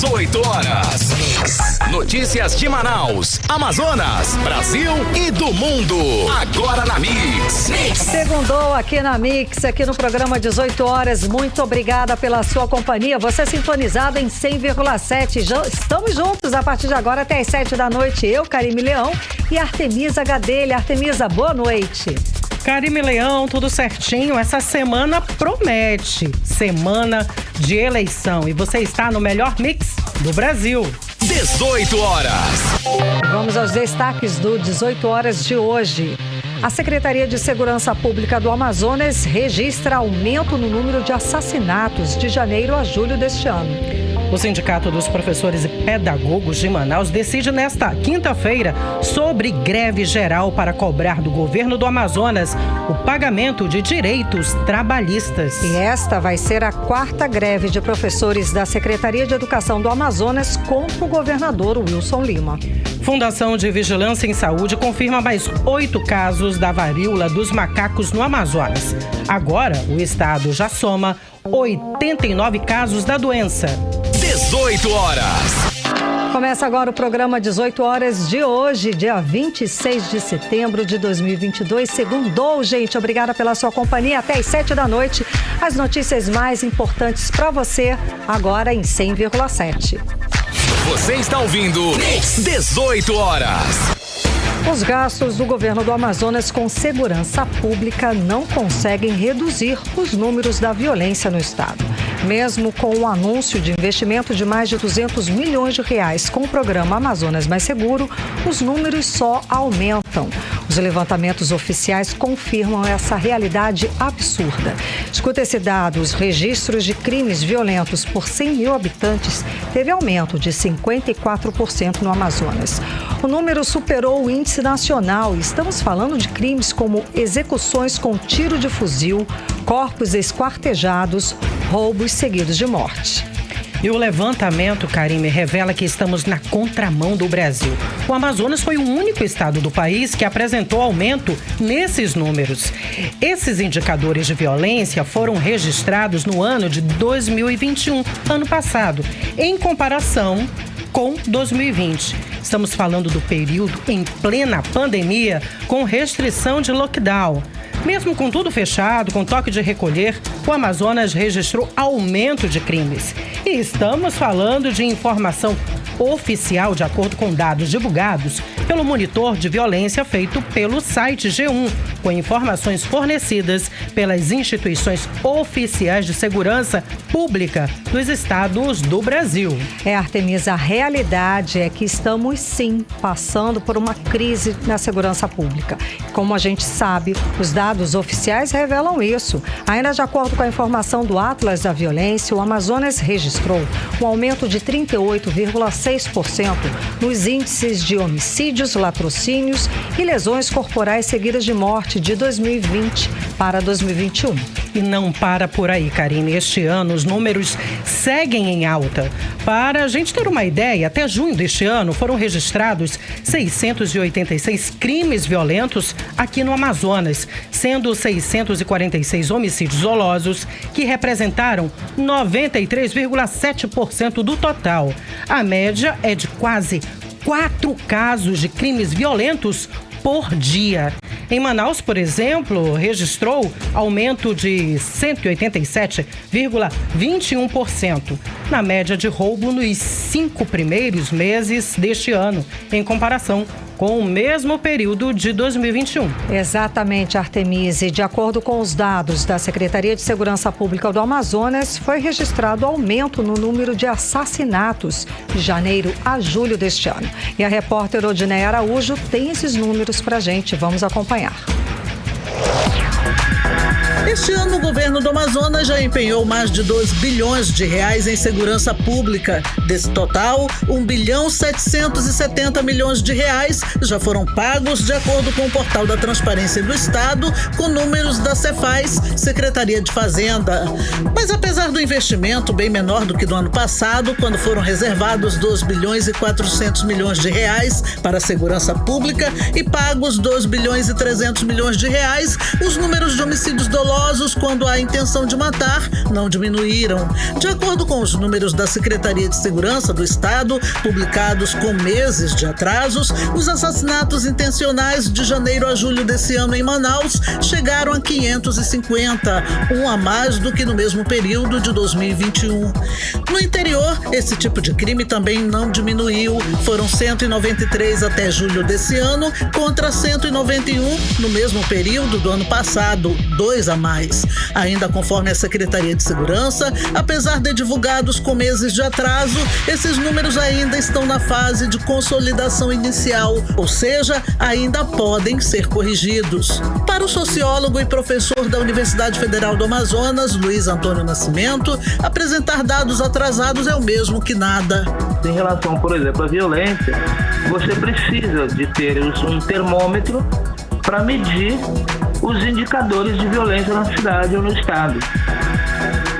18 horas. Notícias de Manaus, Amazonas, Brasil e do mundo. Agora na Mix. Segundou aqui na Mix, aqui no programa 18 horas. Muito obrigada pela sua companhia. Você sintonizado em 100,7. Estamos juntos a partir de agora até as 7 da noite. Eu, Karime Leão e Artemisa Gadelha. Artemisa, boa noite. Karime Leão, tudo certinho? Essa semana promete. Semana de eleição. E você está no melhor mix do Brasil. 18 horas. Vamos aos destaques do 18 horas de hoje. A Secretaria de Segurança Pública do Amazonas registra aumento no número de assassinatos de janeiro a julho deste ano. O Sindicato dos Professores e Pedagogos de Manaus decide nesta quinta-feira sobre greve geral para cobrar do governo do Amazonas o pagamento de direitos trabalhistas. E esta vai ser a quarta greve de professores da Secretaria de Educação do Amazonas contra o governador Wilson Lima. Fundação de Vigilância em Saúde confirma mais 8 casos da varíola dos macacos no Amazonas. Agora, o estado já soma 89 casos da doença. 18 horas. Começa agora o programa 18 horas de hoje, dia 26 de setembro de 2022. Segundou, gente. Obrigada pela sua companhia. Até às 7 da noite. As notícias mais importantes para você, agora em 100,7. Você está ouvindo 18 horas. Os gastos do governo do Amazonas com segurança pública não conseguem reduzir os números da violência no estado. Mesmo com o anúncio de investimento de mais de 200 milhões de reais com o programa Amazonas Mais Seguro, os números só aumentam. Os levantamentos oficiais confirmam essa realidade absurda. Escuta esse dado: os registros de crimes violentos por 100 mil habitantes teve aumento de 54% no Amazonas. O número superou o índice nacional e estamos falando de crimes como execuções com tiro de fuzil, corpos esquartejados, roubos seguidos de morte. E o levantamento, Karime, revela que estamos na contramão do Brasil. O Amazonas foi o único estado do país que apresentou aumento nesses números. Esses indicadores de violência foram registrados no ano de 2021, ano passado, em comparação com 2020. Estamos falando do período em plena pandemia, com restrição de lockdown. Mesmo com tudo fechado, com toque de recolher, o Amazonas registrou aumento de crimes. E estamos falando de informação oficial, de acordo com dados divulgados pelo monitor de violência feito pelo site G1, com informações fornecidas pelas instituições oficiais de segurança pública dos estados do Brasil. Artemisa, a realidade é que estamos sim passando por uma crise na segurança pública. Como a gente sabe, os dados oficiais revelam isso. Ainda de acordo com a informação do Atlas da Violência, o Amazonas registrou um aumento de 38,6% nos índices de homicídios, latrocínios e lesões corporais seguidas de morte de 2020 para 2021. E não para por aí, Karine. Este ano os números seguem em alta. Para a gente ter uma ideia, até junho deste ano foram registrados 686 crimes violentos aqui no Amazonas, sendo 646 homicídios dolosos, que representaram 93,7% do total. A média é de quase 4 casos de crimes violentos por dia. Em Manaus, por exemplo, registrou aumento de 187,21% na média de roubo nos 5 primeiros meses deste ano, em comparação com o mesmo período de 2021. Exatamente, Artemisa. De acordo com os dados da Secretaria de Segurança Pública do Amazonas, foi registrado aumento no número de assassinatos de janeiro a julho deste ano. E a repórter Odineia Araújo tem esses números pra gente. Vamos acompanhar. Este ano, o governo do Amazonas já empenhou mais de 2 bilhões de reais em segurança pública. Desse total, 1,770 bilhão de reais já foram pagos de acordo com o Portal da Transparência do Estado, com números da Cefaz, Secretaria de Fazenda. Mas apesar do investimento bem menor do que do ano passado, quando foram reservados 2 bilhões e 400 milhões de reais para a segurança pública e pagos 2 bilhões e 300 milhões de reais, os números de homicídios dolosos criminosos quando há intenção de matar não diminuíram. De acordo com os números da Secretaria de Segurança do Estado, publicados com meses de atrasos, os assassinatos intencionais de janeiro a julho desse ano em Manaus chegaram a 550, um a mais do que no mesmo período de 2021. No interior, esse tipo de crime também não diminuiu. Foram 193 até julho desse ano, contra 191 no mesmo período do ano passado, 2 a mais. Ainda conforme a Secretaria de Segurança, apesar de divulgados com meses de atraso, esses números ainda estão na fase de consolidação inicial, ou seja, ainda podem ser corrigidos. Para o sociólogo e professor da Universidade Federal do Amazonas, Luiz Antônio Nascimento, apresentar dados atrasados é o mesmo que nada. Em relação, por exemplo, à violência, você precisa de ter um termômetro para medir os indicadores de violência na cidade ou no estado.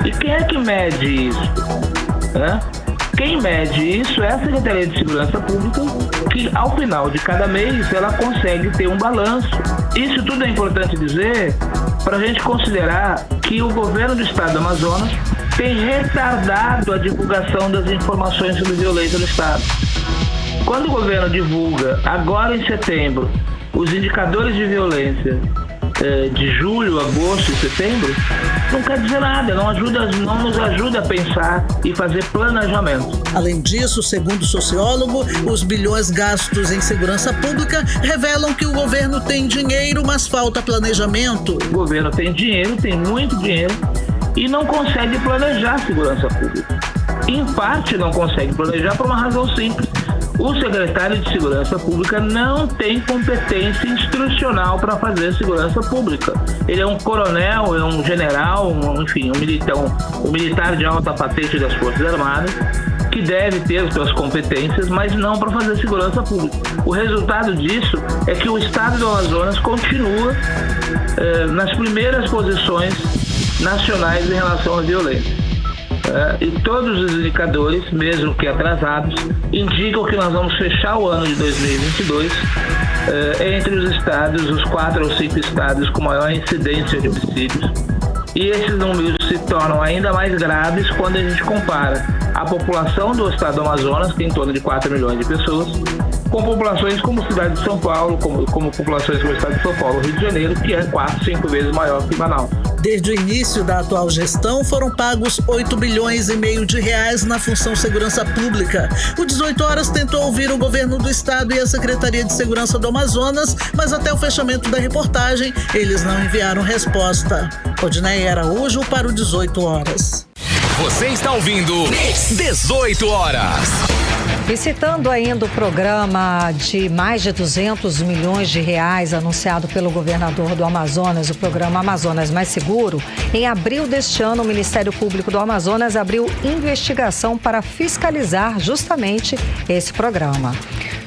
E quem é que mede isso? Quem mede isso é a Secretaria de Segurança Pública, que ao final de cada mês ela consegue ter um balanço. Isso tudo é importante dizer para a gente considerar que o governo do estado do Amazonas tem retardado a divulgação das informações sobre violência no estado. Quando o governo divulga, agora em setembro, os indicadores de violência de julho, agosto e setembro, não quer dizer nada, não nos ajuda a pensar e fazer planejamento. Além disso, segundo o sociólogo, os bilhões gastos em segurança pública revelam que o governo tem dinheiro, mas falta planejamento. O governo tem dinheiro, tem muito dinheiro, e não consegue planejar a segurança pública. Em parte, não consegue planejar por uma razão simples. O secretário de Segurança Pública não tem competência instrucional para fazer segurança pública. Ele é um coronel, é um general, enfim, um militar de alta patente das Forças Armadas, que deve ter suas competências, mas não para fazer segurança pública. O resultado disso é que o estado do Amazonas continua nas primeiras posições nacionais em relação à violência. E todos os indicadores, mesmo que atrasados, indicam que nós vamos fechar o ano de 2022 entre os estados, os 4 ou 5 estados com maior incidência de homicídios. E esses números se tornam ainda mais graves quando a gente compara a população do estado do Amazonas, que tem em torno de 4 milhões de pessoas, com populações como a cidade de São Paulo, como populações como o estado de São Paulo, Rio de Janeiro, que é 4, 5 vezes maior que Manaus. Desde o início da atual gestão, foram pagos 8 bilhões e meio de reais na função segurança pública. O 18 Horas tentou ouvir o governo do estado e a Secretaria de Segurança do Amazonas, mas até o fechamento da reportagem, eles não enviaram resposta. Odneia Araújo para o 18 Horas. Você está ouvindo 18 Horas. Visitando ainda o programa de mais de 200 milhões de reais anunciado pelo governador do Amazonas, o programa Amazonas Mais Seguro, em abril deste ano, o Ministério Público do Amazonas abriu investigação para fiscalizar justamente esse programa.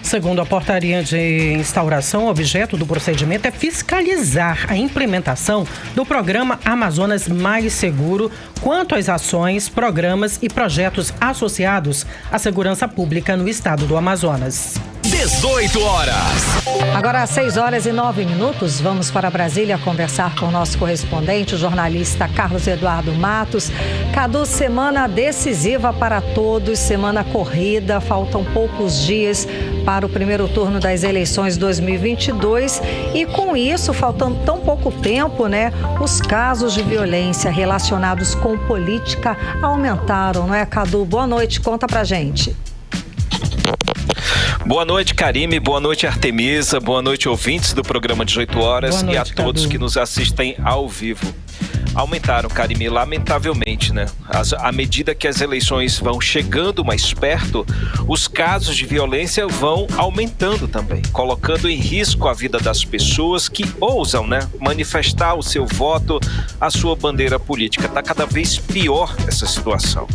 Segundo a portaria de instauração, o objeto do procedimento é fiscalizar a implementação do programa Amazonas Mais Seguro quanto às ações, programas e projetos associados à segurança pública no estado do Amazonas. 18 Horas. Agora às 6 horas e 9 minutos, vamos para Brasília conversar com o nosso correspondente, o jornalista Carlos Eduardo Matos. Cadu, semana decisiva para todos, semana corrida, faltam poucos dias para o primeiro turno das eleições 2022 e com isso, faltando tão pouco tempo, os casos de violência relacionados com política aumentaram, não é, Cadu? Boa noite, conta pra gente. Boa noite, Karime. Boa noite, Artemisa. Boa noite, ouvintes do programa 18 Horas. Boa noite, e a todos Cadu, que nos assistem ao vivo. Aumentaram, Karime, lamentavelmente, À medida que as eleições vão chegando mais perto, os casos de violência vão aumentando também, colocando em risco a vida das pessoas que ousam, manifestar o seu voto, a sua bandeira política. Está cada vez pior essa situação.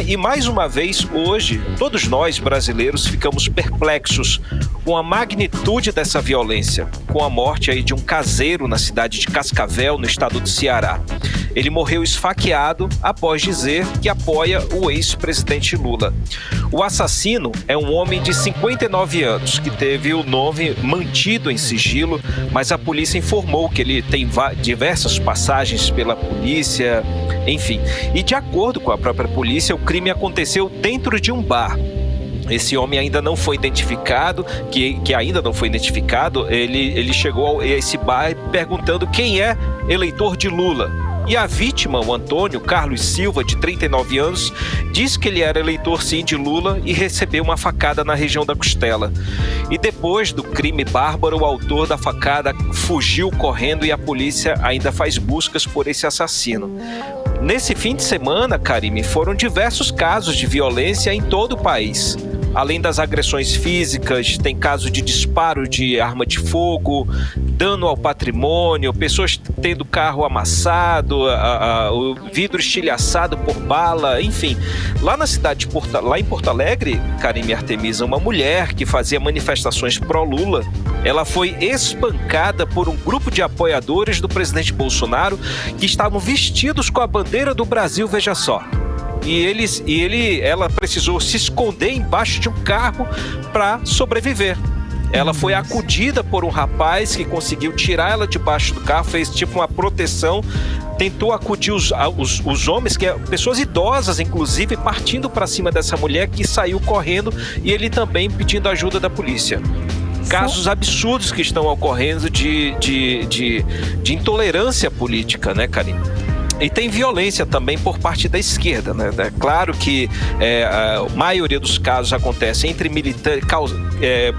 E mais uma vez, hoje, todos nós brasileiros ficamos perplexos com a magnitude dessa violência, com a morte aí de um caseiro na cidade de Cascavel, no estado do Ceará. Ele morreu esfaqueado após dizer que apoia o ex-presidente Lula. O assassino é um homem de 59 anos, que teve o nome mantido em sigilo, mas a polícia informou que ele tem diversas passagens pela polícia, enfim. E de acordo com a própria polícia, o crime aconteceu dentro de um bar. Esse homem ainda não foi identificado, que ainda não foi identificado, ele chegou a esse bar perguntando quem é eleitor de Lula. E a vítima, o Antônio Carlos Silva, de 39 anos, disse que ele era eleitor sim de Lula e recebeu uma facada na região da costela. E depois do crime bárbaro, o autor da facada fugiu correndo e a polícia ainda faz buscas por esse assassino. Nesse fim de semana, Karime, foram diversos casos de violência em todo o país. Além das agressões físicas, tem caso de disparo de arma de fogo, dano ao patrimônio, pessoas tendo carro amassado, o vidro estilhaçado por bala, enfim. Lá na cidade lá em Porto Alegre, Karime Artemisa, uma mulher que fazia manifestações pró-Lula, ela foi espancada por um grupo de apoiadores do presidente Bolsonaro que estavam vestidos com a bandeira do Brasil, veja só. Ela precisou se esconder embaixo de um carro para sobreviver. Ela foi acudida por um rapaz que conseguiu tirar ela debaixo do carro, fez tipo uma proteção, tentou acudir os homens, pessoas idosas, inclusive, partindo para cima dessa mulher que saiu correndo e ele também pedindo ajuda da polícia. Casos absurdos que estão ocorrendo de intolerância política, né, Karine? E tem violência também por parte da esquerda, né? É claro que a maioria dos casos acontece entre militantes,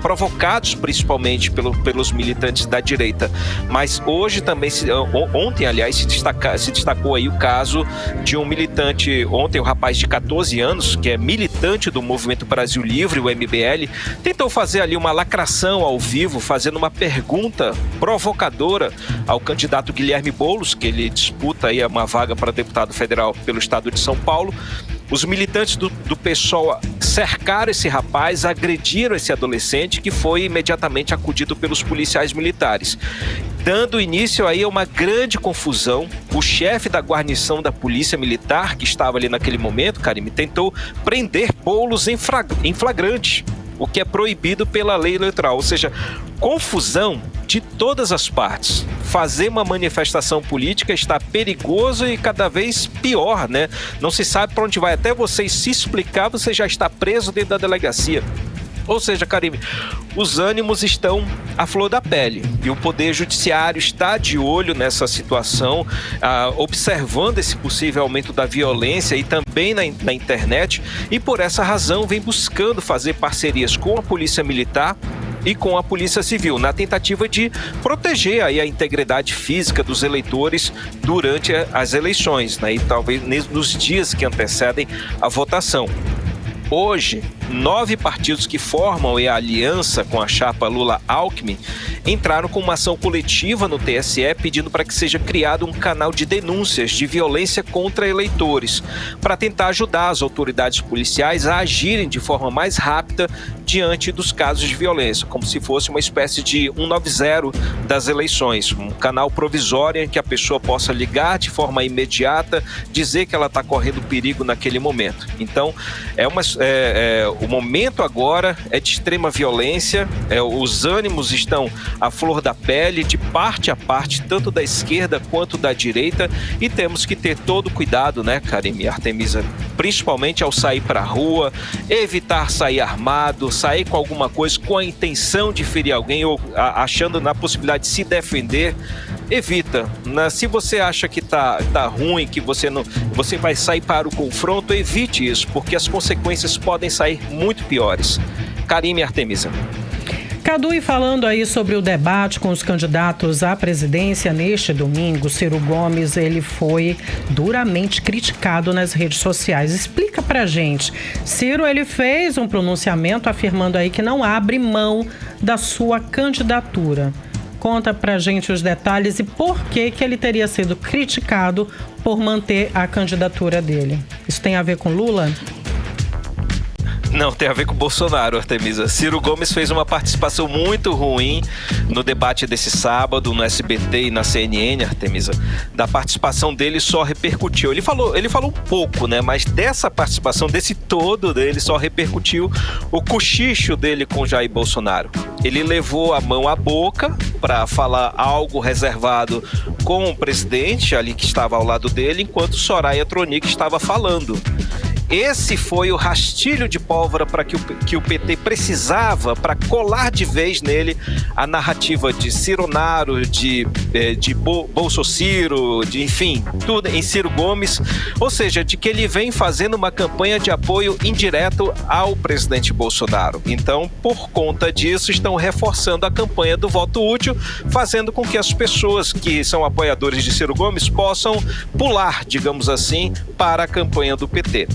provocados principalmente pelos militantes da direita. Mas hoje também, ontem, aliás, se destacou aí o caso de um militante, ontem um rapaz de 14 anos, que é militante do Movimento Brasil Livre, o MBL, tentou fazer ali uma lacração ao vivo, fazendo uma pergunta provocadora ao candidato Guilherme Boulos, que ele disputa aí uma vaga para deputado federal pelo estado de São Paulo. Os militantes do PSOL cercaram esse rapaz, agrediram esse adolescente, que foi imediatamente acudido pelos policiais militares, dando início aí a uma grande confusão. O chefe da guarnição da polícia militar, que estava ali naquele momento, Karime, tentou prender Boulos em flagrante, o que é proibido pela lei eleitoral, ou seja, confusão de todas as partes. Fazer uma manifestação política está perigoso e cada vez pior, né? Não se sabe para onde vai. Até você se explicar, você já está preso dentro da delegacia. Ou seja, Karime, os ânimos estão à flor da pele e o Poder Judiciário está de olho nessa situação, observando esse possível aumento da violência e também na internet, e por essa razão vem buscando fazer parcerias com a Polícia Militar e com a Polícia Civil, na tentativa de proteger aí a integridade física dos eleitores durante as eleições, né? E talvez nos dias que antecedem a votação. Hoje, 9 partidos que formam a aliança com a chapa Lula-Alckmin entraram com uma ação coletiva no TSE pedindo para que seja criado um canal de denúncias de violência contra eleitores, para tentar ajudar as autoridades policiais a agirem de forma mais rápida diante dos casos de violência, como se fosse uma espécie de 190 das eleições, um canal provisório em que a pessoa possa ligar de forma imediata, dizer que ela está correndo perigo naquele momento. Então, o momento agora é de extrema violência, os ânimos estão à flor da pele, de parte a parte, tanto da esquerda quanto da direita, e temos que ter todo cuidado, né, Karime Artemisa, principalmente ao sair para a rua, evitar sair armado, sair com alguma coisa com a intenção de ferir alguém ou achando na possibilidade de se defender. Evita, né? Se você acha que tá ruim, que você vai sair para o confronto, evite isso, porque as consequências podem sair muito piores. Karime Artemisa. Cadu, e falando aí sobre o debate com os candidatos à presidência neste domingo, Ciro Gomes, ele foi duramente criticado nas redes sociais. Explica pra gente. Ciro, ele fez um pronunciamento afirmando aí que não abre mão da sua candidatura. Conta pra gente os detalhes e por que ele teria sido criticado por manter a candidatura dele. Isso tem a ver com Lula? Não, tem a ver com o Bolsonaro, Artemisa. Ciro Gomes fez uma participação muito ruim no debate desse sábado no SBT e na CNN, Artemisa. Da participação dele só repercutiu. Ele falou um pouco, né? Mas dessa participação, desse todo dele, só repercutiu o cochicho dele com Jair Bolsonaro. Ele levou a mão à boca para falar algo reservado com o presidente ali que estava ao lado dele, enquanto Soraya Tronic estava falando. Esse foi o rastilho de pólvora para que o PT precisava para colar de vez nele a narrativa de Cironaro, de Bolsociro, enfim, tudo em Ciro Gomes, ou seja, de que ele vem fazendo uma campanha de apoio indireto ao presidente Bolsonaro. Então, por conta disso, estão reforçando a campanha do voto útil, fazendo com que as pessoas que são apoiadores de Ciro Gomes possam pular, digamos assim, para a campanha do PT.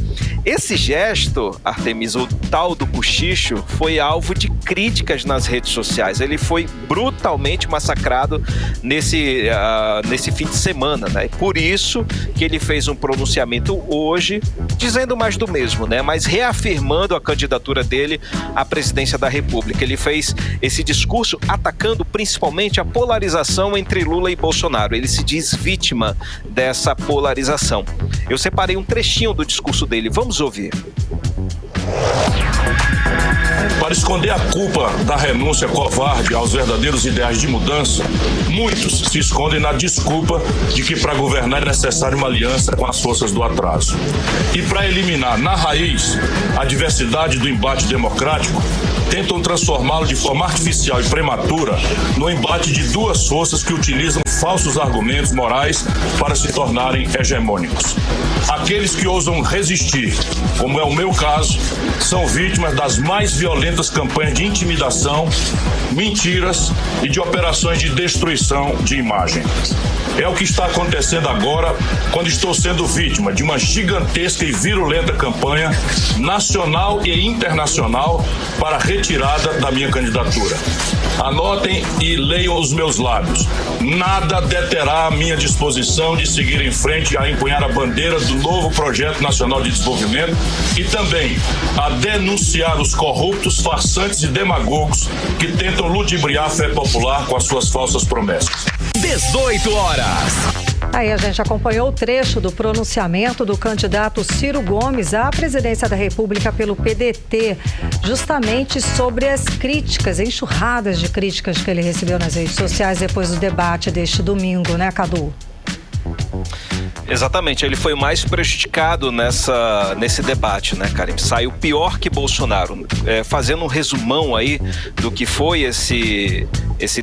Esse gesto, Artemisa, o tal do cochicho, foi alvo de críticas nas redes sociais. Ele foi brutalmente massacrado nesse fim de semana, né? Por isso que ele fez um pronunciamento hoje, dizendo mais do mesmo, né? Mas reafirmando a candidatura dele à presidência da República. Ele fez esse discurso atacando principalmente a polarização entre Lula e Bolsonaro. Ele se diz vítima dessa polarização. Eu separei um trechinho do discurso dele. Vamos ouvir. Para esconder a culpa da renúncia covarde aos verdadeiros ideais de mudança, muitos se escondem na desculpa de que para governar é necessário uma aliança com as forças do atraso. E para eliminar na raiz a diversidade do embate democrático, tentam transformá-lo de forma artificial e prematura no embate de duas forças que utilizam falsos argumentos morais para se tornarem hegemônicos. Aqueles que ousam resistir, como é o meu caso, são vítimas das mais violentas campanhas de intimidação, mentiras e de operações de destruição de imagem. É o que está acontecendo agora quando estou sendo vítima de uma gigantesca e virulenta campanha nacional e internacional para a retirada da minha candidatura. Anotem e leiam os meus lábios. Nada deterá a minha disposição de seguir em frente a empunhar a bandeira do novo Projeto Nacional de Desenvolvimento e também a denunciar os corruptos, farsantes e demagogos que tentam ludibriar a fé popular com as suas falsas promessas. 18 horas. Aí a gente acompanhou o trecho do pronunciamento do candidato Ciro Gomes à presidência da República pelo PDT, justamente sobre as críticas, enxurradas de críticas que ele recebeu nas redes sociais depois do debate deste domingo, né, Cadu? Exatamente, ele foi o mais prejudicado nesse debate, né, Karim? Saiu pior que Bolsonaro. Fazendo um resumão aí do que foi esse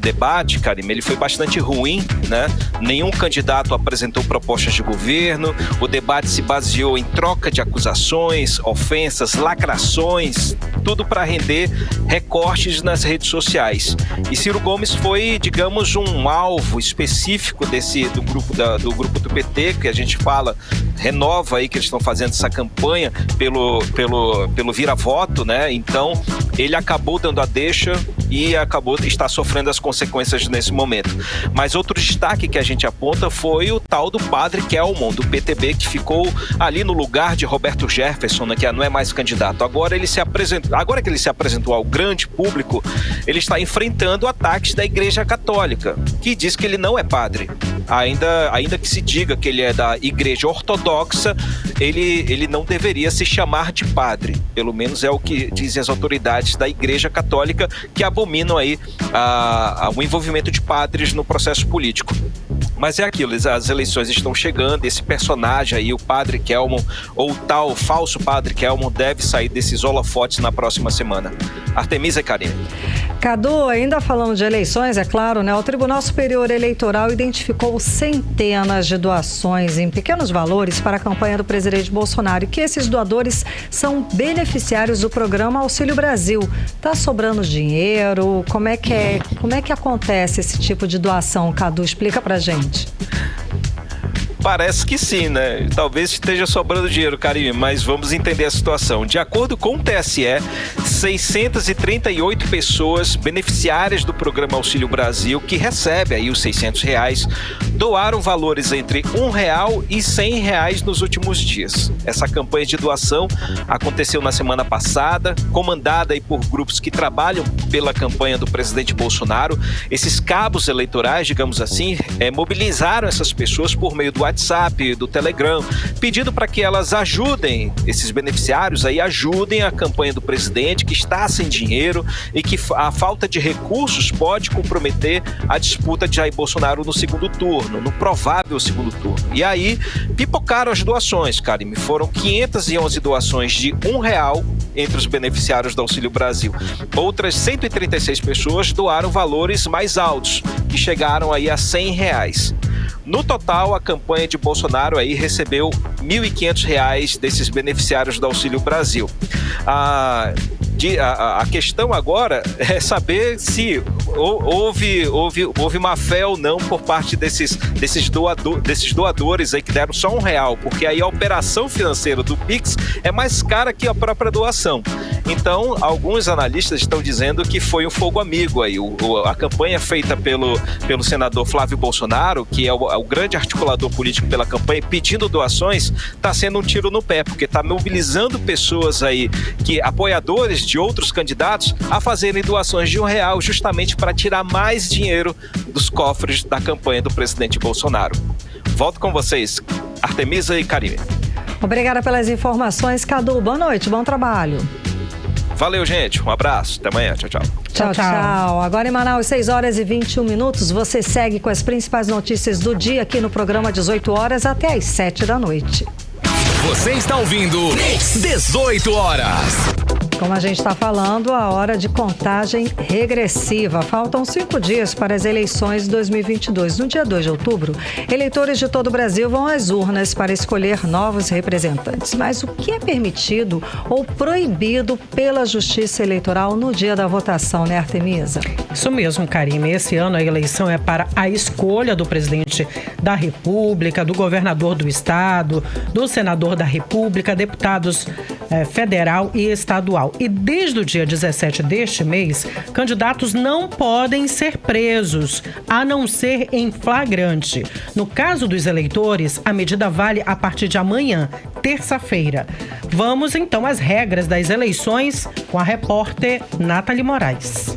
debate, Karim, ele foi bastante ruim, né? Nenhum candidato apresentou propostas de governo, o debate se baseou em troca de acusações, ofensas, lacrações, tudo para render recortes nas redes sociais. E Ciro Gomes foi, digamos, um alvo específico do grupo do PT, que a gente fala, renova aí que eles estão fazendo essa campanha pelo vira-voto, né? Então, ele acabou dando a deixa e está sofrendo as consequências nesse momento. Mas outro destaque que a gente aponta foi o tal do Padre Kelmon, do PTB, que ficou ali no lugar de Roberto Jefferson, né, que não é mais candidato. Agora que ele se apresentou ao grande público, ele está enfrentando ataques da Igreja Católica, que diz que ele não é padre. Ainda que se diga que ele é da Igreja Ortodoxa, ele não deveria se chamar de padre. Pelo menos é o que dizem as autoridades da Igreja Católica, que abominam aí o envolvimento de padres no processo político. Mas é aquilo, as eleições estão chegando, esse personagem aí, o Padre Kelmon, ou o tal falso Padre Kelmon, deve sair desses holofotes na próxima semana. Artemisa e Karine. Cadu, ainda falando de eleições, é claro, né? O Tribunal Superior Eleitoral identificou centenas de doações em pequenos valores para a campanha do presidente Bolsonaro e que esses doadores são beneficiários do programa Auxílio Brasil. Tá sobrando dinheiro? Como é que acontece esse tipo de doação, Cadu? Explica pra gente. Parece que sim, né? Talvez esteja sobrando dinheiro, Karime, mas vamos entender a situação. De acordo com o TSE, 638 pessoas beneficiárias do programa Auxílio Brasil, que recebe aí os R$600, doaram valores entre R$1 e R$100 nos últimos dias. Essa campanha de doação aconteceu na semana passada, comandada aí por grupos que trabalham pela campanha do presidente Bolsonaro. Esses cabos eleitorais, digamos assim, mobilizaram essas pessoas por meio do WhatsApp, do Telegram, pedindo para que elas ajudem, esses beneficiários aí ajudem a campanha do presidente, que está sem dinheiro e que a falta de recursos pode comprometer a disputa de Jair Bolsonaro no segundo turno, no provável segundo turno. E aí, pipocaram as doações, Karime. Foram 511 doações de R$1 entre os beneficiários do Auxílio Brasil. Outras 136 pessoas doaram valores mais altos, que chegaram aí a R$100. No total, a campanha de Bolsonaro aí recebeu R$1.500 desses beneficiários do Auxílio Brasil. A questão agora é saber se houve má fé ou não por parte desses doadores aí que deram só R$1, porque aí a operação financeira do Pix é mais cara que a própria doação. Então, alguns analistas estão dizendo que foi um fogo amigo aí. A campanha feita pelo senador Flávio Bolsonaro, que é o grande articulador político pela campanha, pedindo doações, está sendo um tiro no pé, porque está mobilizando pessoas aí, apoiadores de outros candidatos, a fazerem doações de R$1 justamente para tirar mais dinheiro dos cofres da campanha do presidente Bolsonaro. Volto com vocês, Artemisa e Karime. Obrigada pelas informações, Cadu. Boa noite, bom trabalho. Valeu, gente. Um abraço. Até amanhã. Tchau, tchau. Tchau, tchau. Agora em Manaus, 6h21. Você segue com as principais notícias do dia aqui no programa 18 horas até às 7 da noite. Você está ouvindo 18 horas. Como a gente está falando, a hora de contagem regressiva. Faltam 5 dias para as eleições de 2022. No dia 2 de outubro, eleitores de todo o Brasil vão às urnas para escolher novos representantes. Mas o que é permitido ou proibido pela Justiça Eleitoral no dia da votação, né, Artemisa? Isso mesmo, Karime. Esse ano a eleição é para a escolha do presidente da República, do governador do estado, do senador da República, deputados federal e estadual. E desde o dia 17 deste mês, candidatos não podem ser presos, a não ser em flagrante. No caso dos eleitores, a medida vale a partir de amanhã, terça-feira. Vamos então às regras das eleições com a repórter Nathalie Moraes.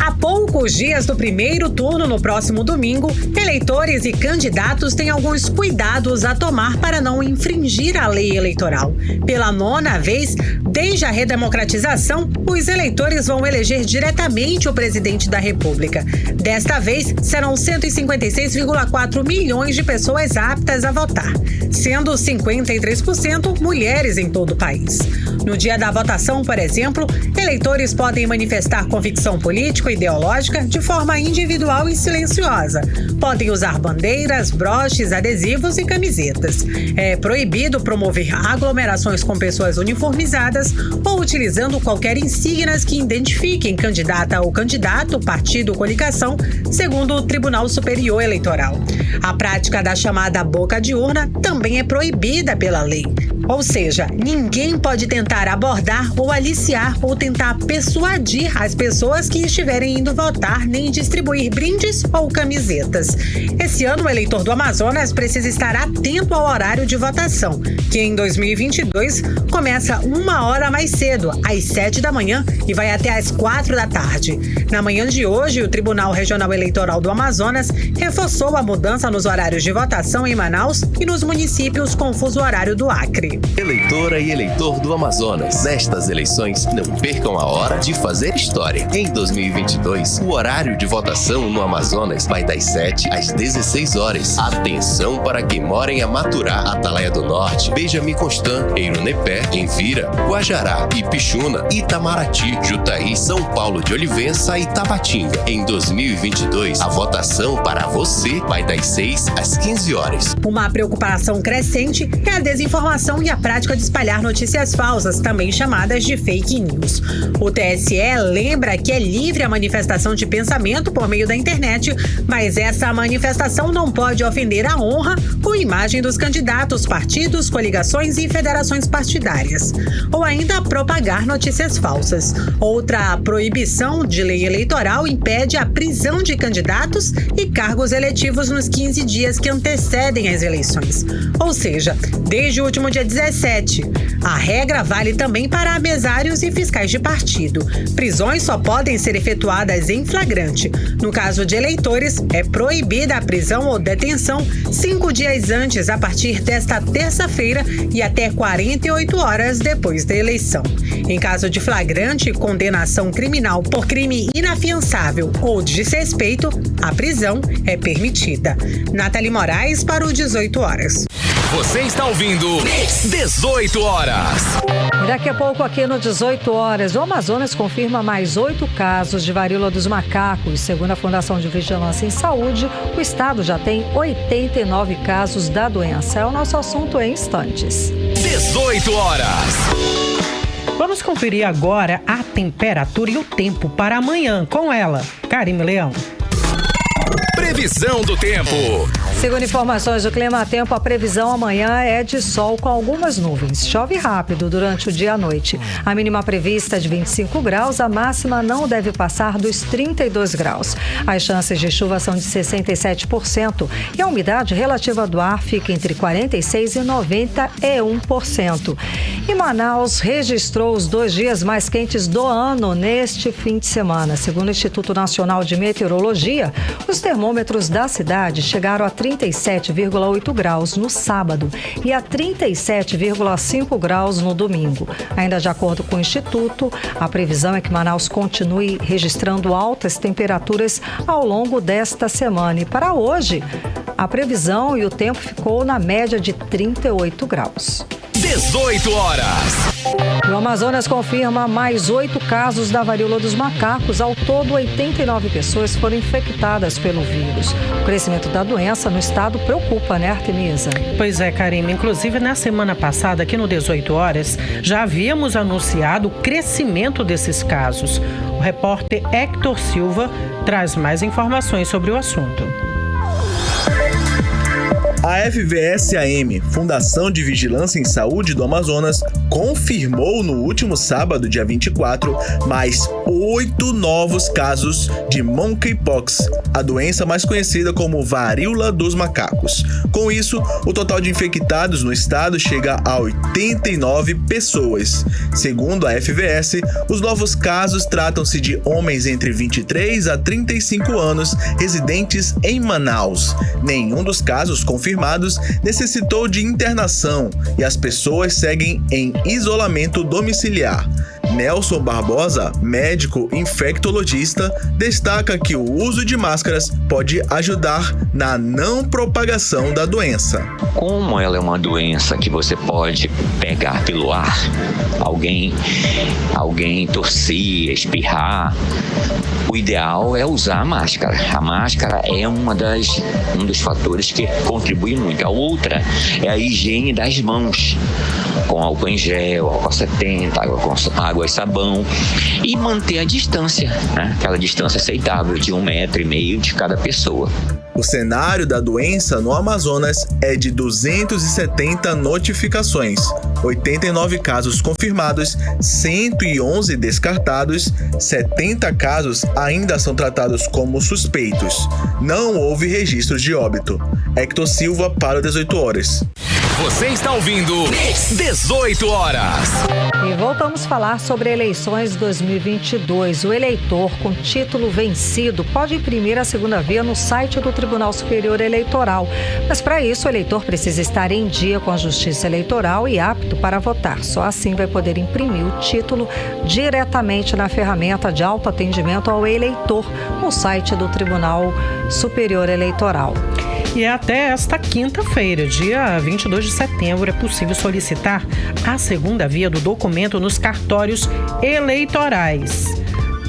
Há poucos dias do primeiro turno no próximo domingo, eleitores e candidatos têm alguns cuidados a tomar para não infringir a lei eleitoral. Pela 9ª vez, desde a redemocratização, os eleitores vão eleger diretamente o presidente da República. Desta vez, serão 156,4 milhões de pessoas aptas a votar, sendo 53% mulheres em todo o país. No dia da votação, por exemplo, eleitores podem manifestar convicção político-ideológica de forma individual e silenciosa. Podem usar bandeiras, broches, adesivos e camisetas. É proibido promover aglomerações com pessoas uniformizadas ou utilizando qualquer insígnias que identifiquem candidata ou candidato, partido ou coligação, segundo o Tribunal Superior Eleitoral. A prática da chamada boca de urna também é proibida pela lei. Ou seja, ninguém pode tentar abordar ou aliciar ou tentar persuadir as pessoas que estiverem indo votar, nem distribuir brindes ou camisetas. Esse ano, o eleitor do Amazonas precisa estar atento ao horário de votação, que em 2022 começa 1 hora mais cedo, às 7 da manhã, e vai até às 4 da tarde. Na manhã de hoje, o Tribunal Regional Eleitoral do Amazonas reforçou a mudança nos horários de votação em Manaus e nos municípios com fuso horário do Acre. Eleitora e eleitor do Amazonas, nestas eleições, não percam a hora de fazer história. Em 2022, o horário de votação no Amazonas vai das 7 às 16 horas. Atenção para quem mora em Amaturá, Atalaia do Norte, Benjamin Constant, Eirunepé, Envira, Guajará, Ipixuna, Itamaraty, Jutaí, São Paulo de Olivença e Tabatinga. Em 2022, a votação para você vai das 6 às 15 horas. Uma preocupação crescente é a desinformação e a prática de espalhar notícias falsas, também chamadas de fake news. O TSE lembra que é livre a manifestação de pensamento por meio da internet, mas essa manifestação não pode ofender a honra ou imagem dos candidatos, partidos, coligações e federações partidárias, ou ainda propagar notícias falsas. Outra proibição de lei eleitoral impede a prisão de candidatos e cargos eletivos nos 15 dias que antecedem as eleições, ou seja, desde o último dia 17. A regra vale também para mesários e fiscais de partido. Prisões só podem ser efetuadas em flagrante. No caso de eleitores, é proibida a prisão ou detenção 5 dias antes, a partir desta terça-feira e até 48 horas depois da eleição. Em caso de flagrante, condenação criminal por crime inafiançável ou desrespeito, a prisão é permitida. Nathalie Moraes para o 18 horas. Você está ouvindo 18 horas. Daqui a pouco aqui no 18 horas, o Amazonas confirma mais 8 casos de varíola dos macacos. Segundo a Fundação de Vigilância em Saúde, o estado já tem 89 casos da doença. É o nosso assunto em instantes. 18 horas. Vamos conferir agora a temperatura e o tempo para amanhã com ela, Karime Leão. Previsão do tempo. Segundo informações do Clima Tempo, a previsão amanhã é de sol com algumas nuvens. Chove rápido durante o dia e a noite. A mínima prevista é de 25 graus, a máxima não deve passar dos 32 graus. As chances de chuva são de 67% e a umidade relativa do ar fica entre 46% e 91%. E Manaus registrou os 2 dias mais quentes do ano neste fim de semana. Segundo o Instituto Nacional de Meteorologia, os termômetros da cidade chegaram a 37,8 graus no sábado e a 37,5 graus no domingo. Ainda de acordo com o Instituto, a previsão é que Manaus continue registrando altas temperaturas ao longo desta semana. E para hoje, a previsão e o tempo ficou na média de 38 graus. 18 horas. O Amazonas confirma mais 8 casos da varíola dos macacos. Ao todo, 89 pessoas foram infectadas pelo vírus. O crescimento da doença no estado preocupa, né, Artemisa? Pois é, Karime. Inclusive, na semana passada, aqui no 18 horas, já havíamos anunciado o crescimento desses casos. O repórter Hector Silva traz mais informações sobre o assunto. A FVS-AM, Fundação de Vigilância em Saúde do Amazonas, confirmou no último sábado, dia 24, mais 8 novos casos de monkeypox, a doença mais conhecida como varíola dos macacos. Com isso, o total de infectados no estado chega a 89 pessoas. Segundo a FVS, os novos casos tratam-se de homens entre 23 a 35 anos, residentes em Manaus. Nenhum dos casos confirmados necessitou de internação e as pessoas seguem em isolamento domiciliar. Nelson Barbosa, médico infectologista, destaca que o uso de máscaras pode ajudar na não propagação da doença. Como ela é uma doença que você pode pegar pelo ar, alguém tossir, espirrar, o ideal é usar a máscara. A máscara é um dos fatores que contribui muito. A outra é a higiene das mãos, com álcool em gel, álcool 70, água e sabão, e manter a distância, né? Aquela distância aceitável de 1,5 metro de cada pessoa. O cenário da doença no Amazonas é de 270 notificações, 89 casos confirmados, 111 descartados, 70 casos ainda são tratados como suspeitos. Não houve registros de óbito. Hector Silva para 18 horas. Você está ouvindo 18 horas. E voltamos a falar sobre eleições 2022. O eleitor com título vencido pode imprimir a segunda via no site do Tribunal Superior Eleitoral. Mas para isso, o eleitor precisa estar em dia com a Justiça Eleitoral e apto para votar. Só assim vai poder imprimir o título diretamente na ferramenta de autoatendimento ao eleitor no site do Tribunal Superior Eleitoral. E até esta quinta-feira, dia 22 de setembro, é possível solicitar a segunda via do documento nos cartórios eleitorais.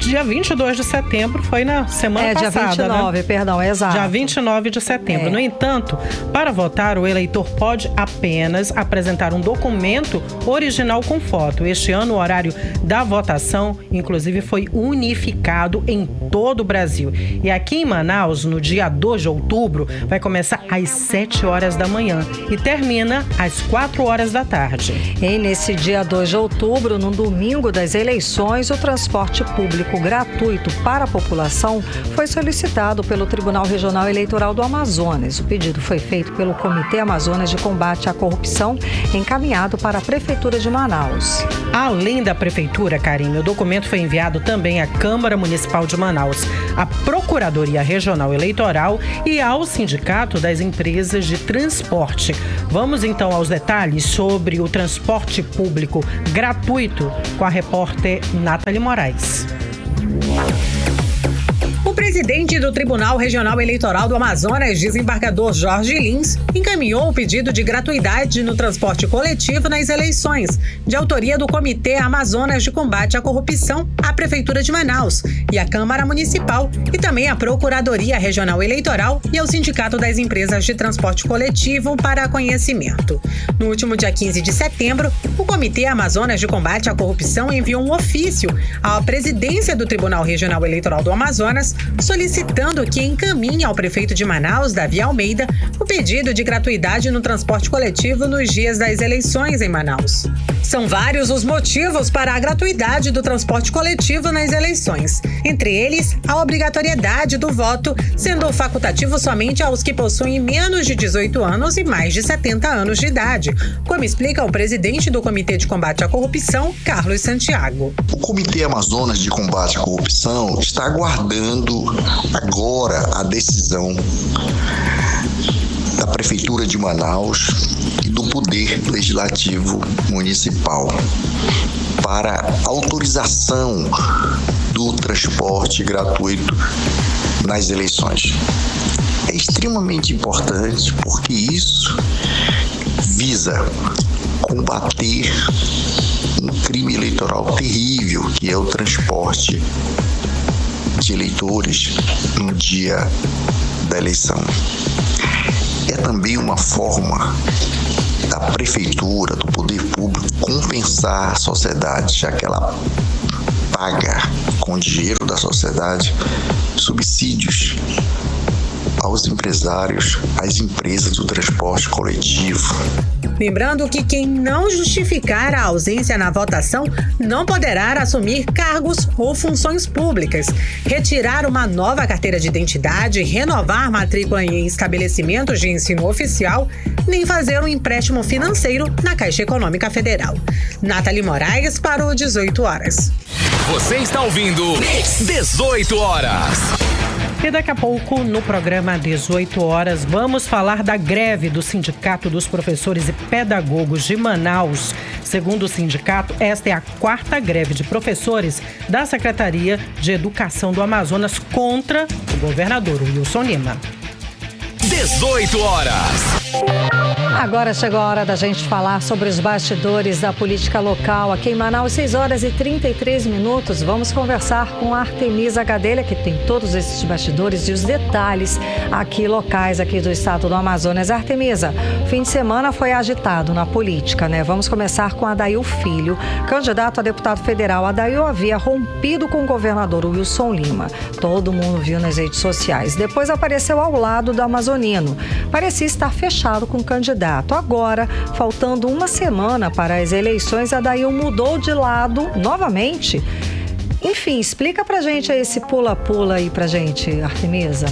dia 22 de setembro, foi na semana passada, dia 29, né? Perdão, exato. Dia 29 de setembro. No entanto, para votar, o eleitor pode apenas apresentar um documento original com foto. Este ano, o horário da votação, inclusive, foi unificado em todo o Brasil. E aqui em Manaus, no dia 2 de outubro, vai começar às 7 horas da manhã e termina às 4 horas da tarde. E nesse dia 2 de outubro, no domingo das eleições, o transporte público gratuito para a população foi solicitado pelo Tribunal Regional Eleitoral do Amazonas. O pedido foi feito pelo Comitê Amazonas de Combate à Corrupção, encaminhado para a Prefeitura de Manaus. Além da Prefeitura, Karine, o documento foi enviado também à Câmara Municipal de Manaus, à Procuradoria Regional Eleitoral e ao Sindicato das Empresas de Transporte. Vamos então aos detalhes sobre o transporte público gratuito com a repórter Nathalie Moraes. O presidente do Tribunal Regional Eleitoral do Amazonas, desembargador Jorge Lins, encaminhou o pedido de gratuidade no transporte coletivo nas eleições, de autoria do Comitê Amazonas de Combate à Corrupção, à Prefeitura de Manaus e à Câmara Municipal, e também à Procuradoria Regional Eleitoral e ao Sindicato das Empresas de Transporte Coletivo para conhecimento. No último dia 15 de setembro, o Comitê Amazonas de Combate à Corrupção enviou um ofício à presidência do Tribunal Regional Eleitoral do Amazonas, solicitando que encaminhe ao prefeito de Manaus, Davi Almeida, o pedido de gratuidade no transporte coletivo nos dias das eleições em Manaus. São vários os motivos para a gratuidade do transporte coletivo nas eleições. Entre eles, a obrigatoriedade do voto, sendo facultativo somente aos que possuem menos de 18 anos e mais de 70 anos de idade, como explica o presidente do Comitê de Combate à Corrupção, Carlos Santiago. O Comitê Amazonas de Combate à Corrupção está aguardando agora a decisão da Prefeitura de Manaus e do Poder Legislativo Municipal para autorização do transporte gratuito nas eleições. É extremamente importante porque isso visa combater um crime eleitoral terrível que é o transporte de eleitores no dia da eleição. É também uma forma da prefeitura, do poder público, compensar a sociedade, já que ela paga com dinheiro da sociedade subsídios aos empresários, às empresas do transporte coletivo. Lembrando que quem não justificar a ausência na votação não poderá assumir cargos ou funções públicas, retirar uma nova carteira de identidade, renovar matrícula em estabelecimentos de ensino oficial, nem fazer um empréstimo financeiro na Caixa Econômica Federal. Nathalie Moraes para o 18 horas. Você está ouvindo 18 horas. E daqui a pouco, no programa 18 horas, vamos falar da greve do Sindicato dos Professores e Pedagogos de Manaus. Segundo o sindicato, esta é a 4ª greve de professores da Secretaria de Educação do Amazonas contra o governador Wilson Lima. 18 horas. Agora chegou a hora da gente falar sobre os bastidores da política local. Aqui em Manaus, 6 horas e 33 minutos. Vamos conversar com a Artemisa Gadelha, que tem todos esses bastidores e os detalhes aqui locais aqui do estado do Amazonas. Artemisa, fim de semana foi agitado na política, né? Vamos começar com Adail Filho, candidato a deputado federal. Adail havia rompido com o governador Wilson Lima. Todo mundo viu nas redes sociais. Depois apareceu ao lado do amazonino. Parecia estar fechado com o candidato. Agora, faltando uma semana para as eleições, Adail mudou de lado novamente. Enfim, explica pra gente aí esse pula-pula aí pra gente, Artemisa.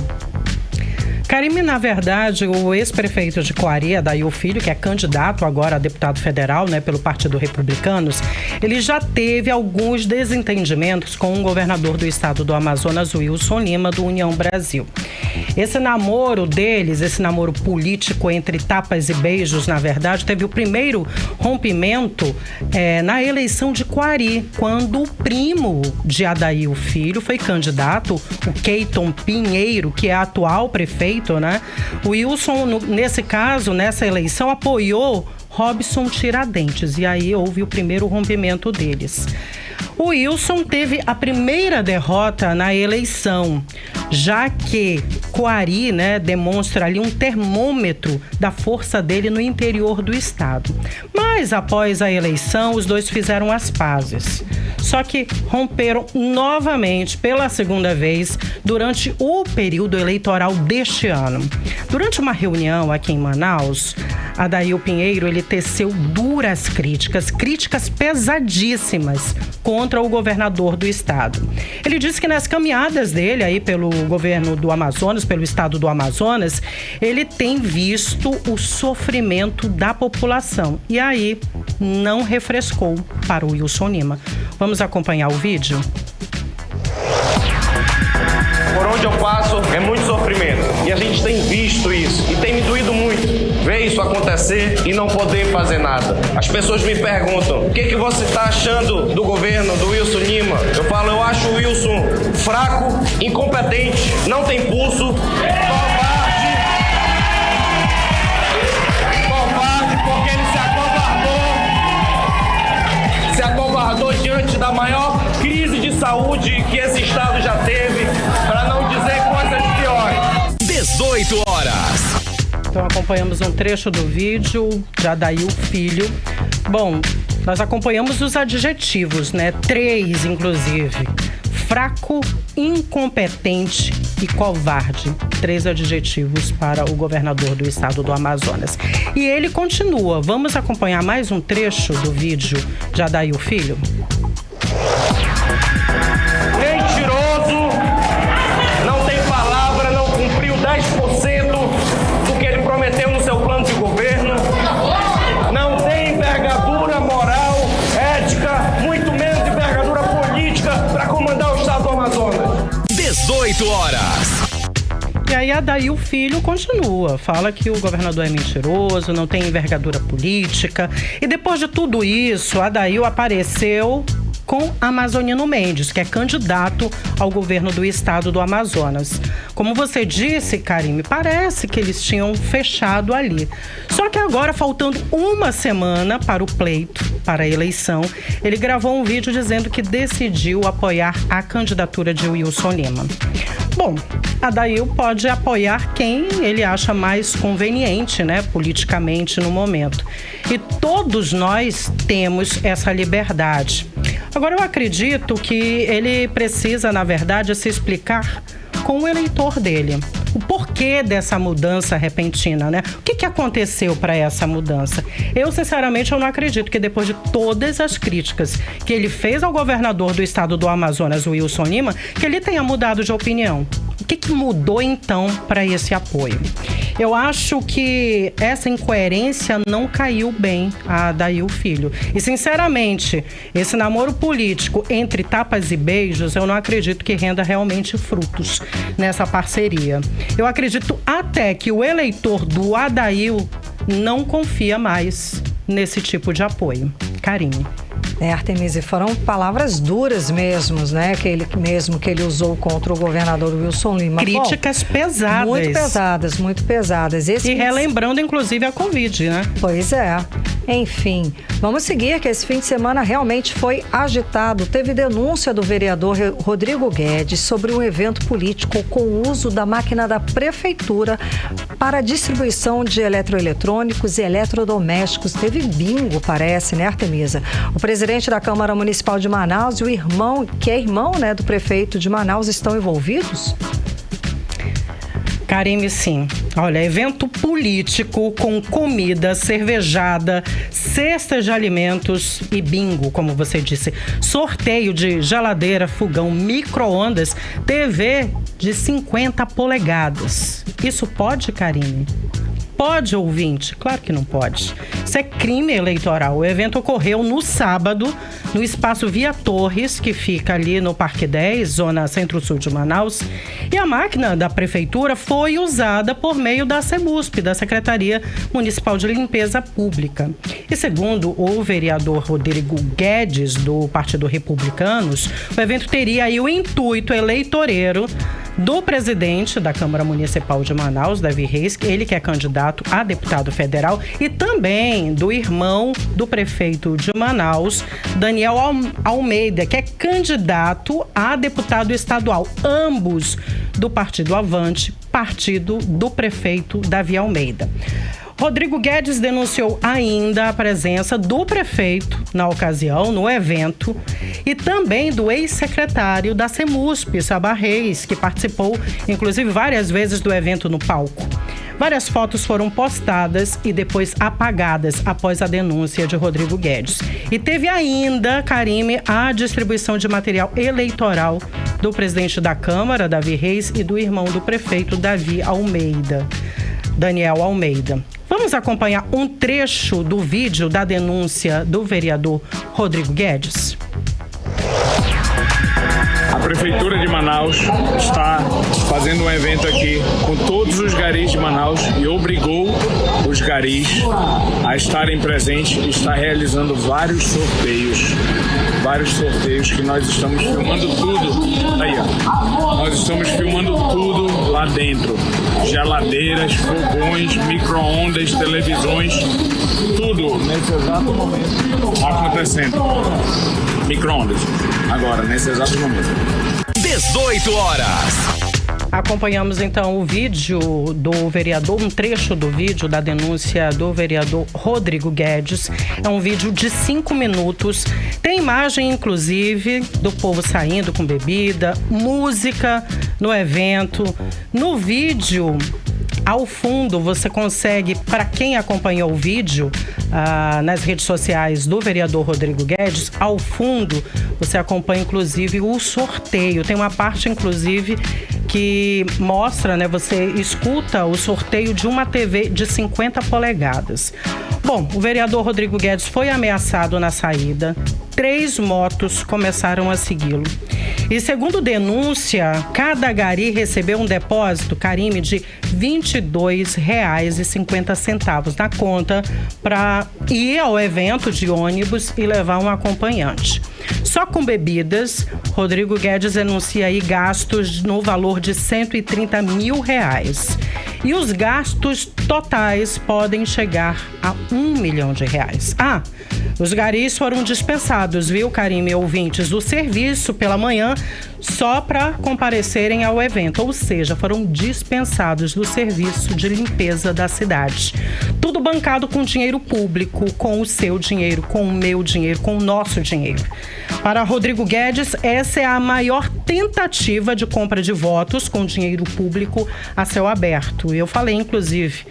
Karime, na verdade, o ex-prefeito de Coari, Adail Filho, que é candidato agora a deputado federal, né, pelo Partido Republicanos, ele já teve alguns desentendimentos com o governador do estado do Amazonas, Wilson Lima, do União Brasil. Esse namoro deles, esse namoro político entre tapas e beijos, na verdade, teve o primeiro rompimento na eleição de Coari, quando o primo de Adail Filho foi candidato, o Keiton Pinheiro, que é atual prefeito, né? O Wilson, nesse caso, nessa eleição, apoiou Robson Tiradentes, e aí houve o primeiro rompimento deles. O Wilson teve a primeira derrota na eleição, já que Coari, demonstra ali um termômetro da força dele no interior do estado. Mas após a eleição, os dois fizeram as pazes. Só que romperam novamente pela segunda vez durante o período eleitoral deste ano. Durante uma reunião aqui em Manaus, Adail Pinheiro, ele teceu duras críticas pesadíssimas contra o governador do estado. Ele disse que nas caminhadas dele aí pelo governo do Amazonas, pelo estado do Amazonas, ele tem visto o sofrimento da população. E aí não refrescou para o Wilson Lima. Vamos acompanhar o vídeo? Por onde eu passo é muito sofrimento. E a gente tem visto isso. E tem me doído muito ver isso acontecer e não poder fazer nada. As pessoas me perguntam: o que você está achando do governo do Wilson Lima? Eu falo: eu acho o Wilson fraco, incompetente, não tem pulso, covarde porque ele se acovardou diante da maior crise de saúde que esse estado já teve, para não dizer coisas piores. 18 horas. Então acompanhamos um trecho do vídeo de Adail Filho. Bom, nós acompanhamos os adjetivos, 3 inclusive: fraco, incompetente e covarde. 3 adjetivos para o governador do estado do Amazonas. E ele continua. Vamos acompanhar mais um trecho do vídeo de Adail Filho? Mentiroso, não tem palavra, não cumpriu 10% do que ele prometeu no seu plano de governo, não tem envergadura moral, ética, muito menos envergadura política para comandar o estado do Amazonas. 18 horas. E aí Adail Filho continua, fala que o governador é mentiroso, não tem envergadura política. E depois de tudo isso, Adail apareceu com Amazonino Mendes, que é candidato ao governo do estado do Amazonas. Como você disse, Karime, parece que eles tinham fechado ali. Só que agora, faltando uma semana para o pleito, para a eleição, ele gravou um vídeo dizendo que decidiu apoiar a candidatura de Wilson Lima. Bom, Adail pode apoiar quem ele acha mais conveniente, politicamente no momento. E todos nós temos essa liberdade. Agora, eu acredito que ele precisa, na verdade, se explicar com o eleitor dele. O porquê dessa mudança repentina, O que aconteceu para essa mudança? Eu, sinceramente, eu não acredito que depois de todas as críticas que ele fez ao governador do estado do Amazonas, o Wilson Lima, que ele tenha mudado de opinião. O que mudou, então, para esse apoio? Eu acho que essa incoerência não caiu bem a Adail Filho. E, sinceramente, esse namoro político entre tapas e beijos, eu não acredito que renda realmente frutos nessa parceria. Eu acredito até que o eleitor do Adail não confia mais nesse tipo de apoio. Karime. Artemisia, foram palavras duras mesmo, que ele usou contra o governador Wilson Lima. Críticas pesadas. Muito pesadas. E relembrando, inclusive, a Covid, Pois é. Enfim, vamos seguir, que esse fim de semana realmente foi agitado. Teve denúncia do vereador Rodrigo Guedes sobre um evento político com o uso da máquina da prefeitura para distribuição de eletroeletrônicos e eletrodomésticos. Teve bingo, parece, Artemisia? O presidente da Câmara Municipal de Manaus e o irmão, que é irmão, do prefeito de Manaus, estão envolvidos? Karime, sim. Olha, evento político com comida, cervejada, cestas de alimentos e bingo, como você disse. Sorteio de geladeira, fogão, micro-ondas, TV de 50 polegadas. Isso pode, Karime? Pode, ouvinte? Claro que não pode. Isso é crime eleitoral. O evento ocorreu no sábado, no espaço Via Torres, que fica ali no Parque 10, zona centro-sul de Manaus. E a máquina da prefeitura foi usada por meio da SEMUSP, da Secretaria Municipal de Limpeza Pública. E segundo o vereador Rodrigo Guedes, do Partido Republicanos, o evento teria aí o intuito eleitoreiro do presidente da Câmara Municipal de Manaus, Davi Reis, ele que é candidato a deputado federal, e também do irmão do prefeito de Manaus, Daniel Almeida, que é candidato a deputado estadual, ambos do Partido Avante, partido do prefeito Davi Almeida. Rodrigo Guedes denunciou ainda a presença do prefeito na ocasião, no evento, e também do ex-secretário da CEMUSP, Sabá Reis, que participou, inclusive, várias vezes do evento no palco. Várias fotos foram postadas e depois apagadas após a denúncia de Rodrigo Guedes. E teve ainda, Karime, a distribuição de material eleitoral do presidente da Câmara, Davi Reis, e do irmão do prefeito, Daniel Almeida. Vamos acompanhar um trecho do vídeo da denúncia do vereador Rodrigo Guedes. A Prefeitura de Manaus está fazendo um evento aqui com todos os garis de Manaus e obrigou os garis a estarem presentes e está realizando vários sorteios que nós estamos filmando tudo. Aí, ó. Nós estamos filmando tudo lá dentro. Geladeiras, fogões, micro-ondas, televisões, tudo nesse exato momento acontecendo. Micro-ondas, agora, nesse exato momento. 18 horas. Acompanhamos então o vídeo do vereador, um trecho do vídeo da denúncia do vereador Rodrigo Guedes. É um vídeo de 5 minutos. Tem imagem, inclusive, do povo saindo com bebida, música no evento. No vídeo, ao fundo, você consegue, para quem acompanhou o vídeo nas redes sociais do vereador Rodrigo Guedes, ao fundo você acompanha, inclusive, o sorteio. Tem uma parte, inclusive, que mostra, né? Você escuta o sorteio de uma TV de 50 polegadas. Bom, o vereador Rodrigo Guedes foi ameaçado na saída. 3 motos começaram a segui-lo. E segundo denúncia, cada gari recebeu um depósito, Karime, de R$ 22,50 na conta para ir ao evento de ônibus e levar um acompanhante. Só com bebidas, Rodrigo Guedes denuncia aí gastos no valor de R$ 130 mil. E os gastos totais podem chegar a R$ 1 milhão. Os garis foram dispensados, viu, Karime, ouvintes, do serviço pela manhã só para comparecerem ao evento, ou seja, foram dispensados do serviço de limpeza da cidade. Tudo bancado com dinheiro público, com o seu dinheiro, com o meu dinheiro, com o nosso dinheiro. Para Rodrigo Guedes, essa é a maior tentativa de compra de votos com dinheiro público a céu aberto. Eu falei, inclusive,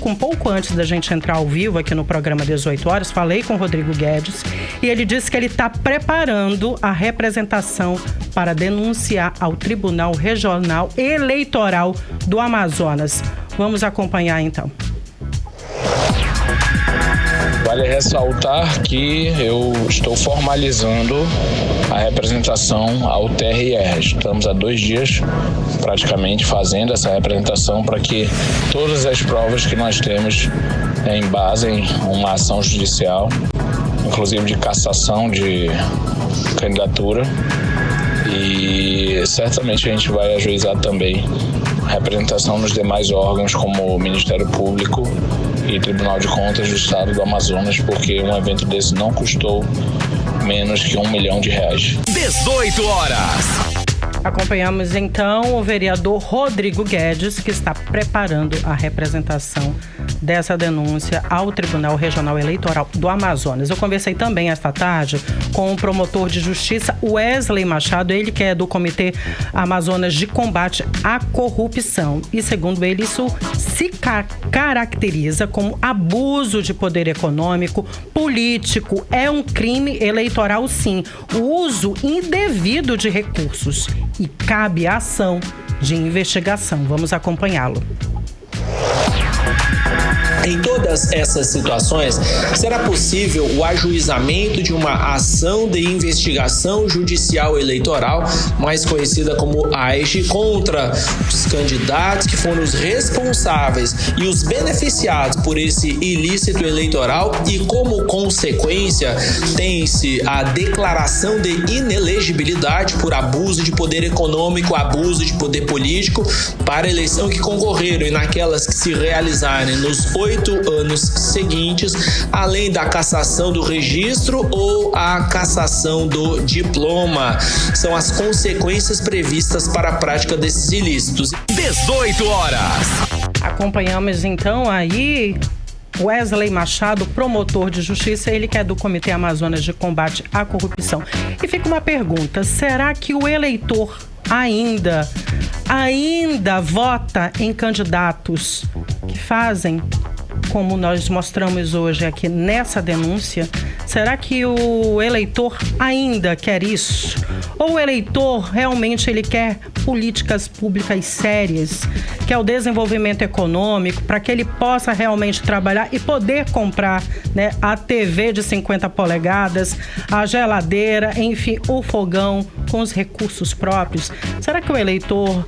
um pouco antes da gente entrar ao vivo aqui no programa 18 horas, falei com o Rodrigo Guedes e ele disse que ele está preparando a representação para denunciar ao Tribunal Regional Eleitoral do Amazonas. Vamos acompanhar então. Vale ressaltar que eu estou formalizando a representação ao TRE. Estamos há 2 dias praticamente fazendo essa representação para que todas as provas que nós temos em base em uma ação judicial, inclusive de cassação de candidatura, e certamente a gente vai ajuizar também a representação nos demais órgãos como o Ministério Público e Tribunal de Contas do Estado do Amazonas, porque um evento desse não custou menos que R$ 1 milhão. 18 horas. Acompanhamos então o vereador Rodrigo Guedes, que está preparando a representação dessa denúncia ao Tribunal Regional Eleitoral do Amazonas. Eu conversei também esta tarde com o promotor de justiça Wesley Machado, ele que é do Comitê Amazonas de Combate à Corrupção. E segundo ele, isso se caracteriza como abuso de poder econômico, político. É um crime eleitoral, sim. O uso indevido de recursos. E cabe a ação de investigação. Vamos acompanhá-lo. Em todas essas situações, será possível o ajuizamento de uma ação de investigação judicial eleitoral, mais conhecida como AIGE, contra os candidatos que foram os responsáveis e os beneficiados por esse ilícito eleitoral, e como consequência tem-se a declaração de inelegibilidade por abuso de poder econômico, abuso de poder político para a eleição que concorreram e naquelas que se realizarem nos 8 anos seguintes, além da cassação do registro ou a cassação do diploma. São as consequências previstas para a prática desses ilícitos. 18 horas. Acompanhamos então aí Wesley Machado, promotor de justiça, ele que é do Comitê Amazonas de Combate à Corrupção. E fica uma pergunta: será que o eleitor ainda vota em candidatos que fazem, como nós mostramos hoje aqui nessa denúncia? Será que o eleitor ainda quer isso? Ou o eleitor realmente ele quer políticas públicas sérias, que é o desenvolvimento econômico, para que ele possa realmente trabalhar e poder comprar, né, a TV de 50 polegadas, a geladeira, enfim, o fogão com os recursos próprios? Será que o eleitor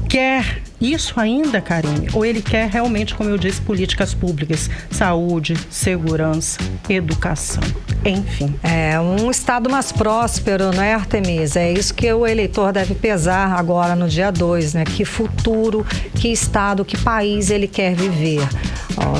quer isso ainda, Karine? Ou ele quer realmente, como eu disse, políticas públicas, saúde, segurança, educação, enfim. É um estado mais próspero, não é, Artemisa? É isso que o eleitor deve pesar agora no dia 2, né? Que futuro, que estado, que país ele quer viver.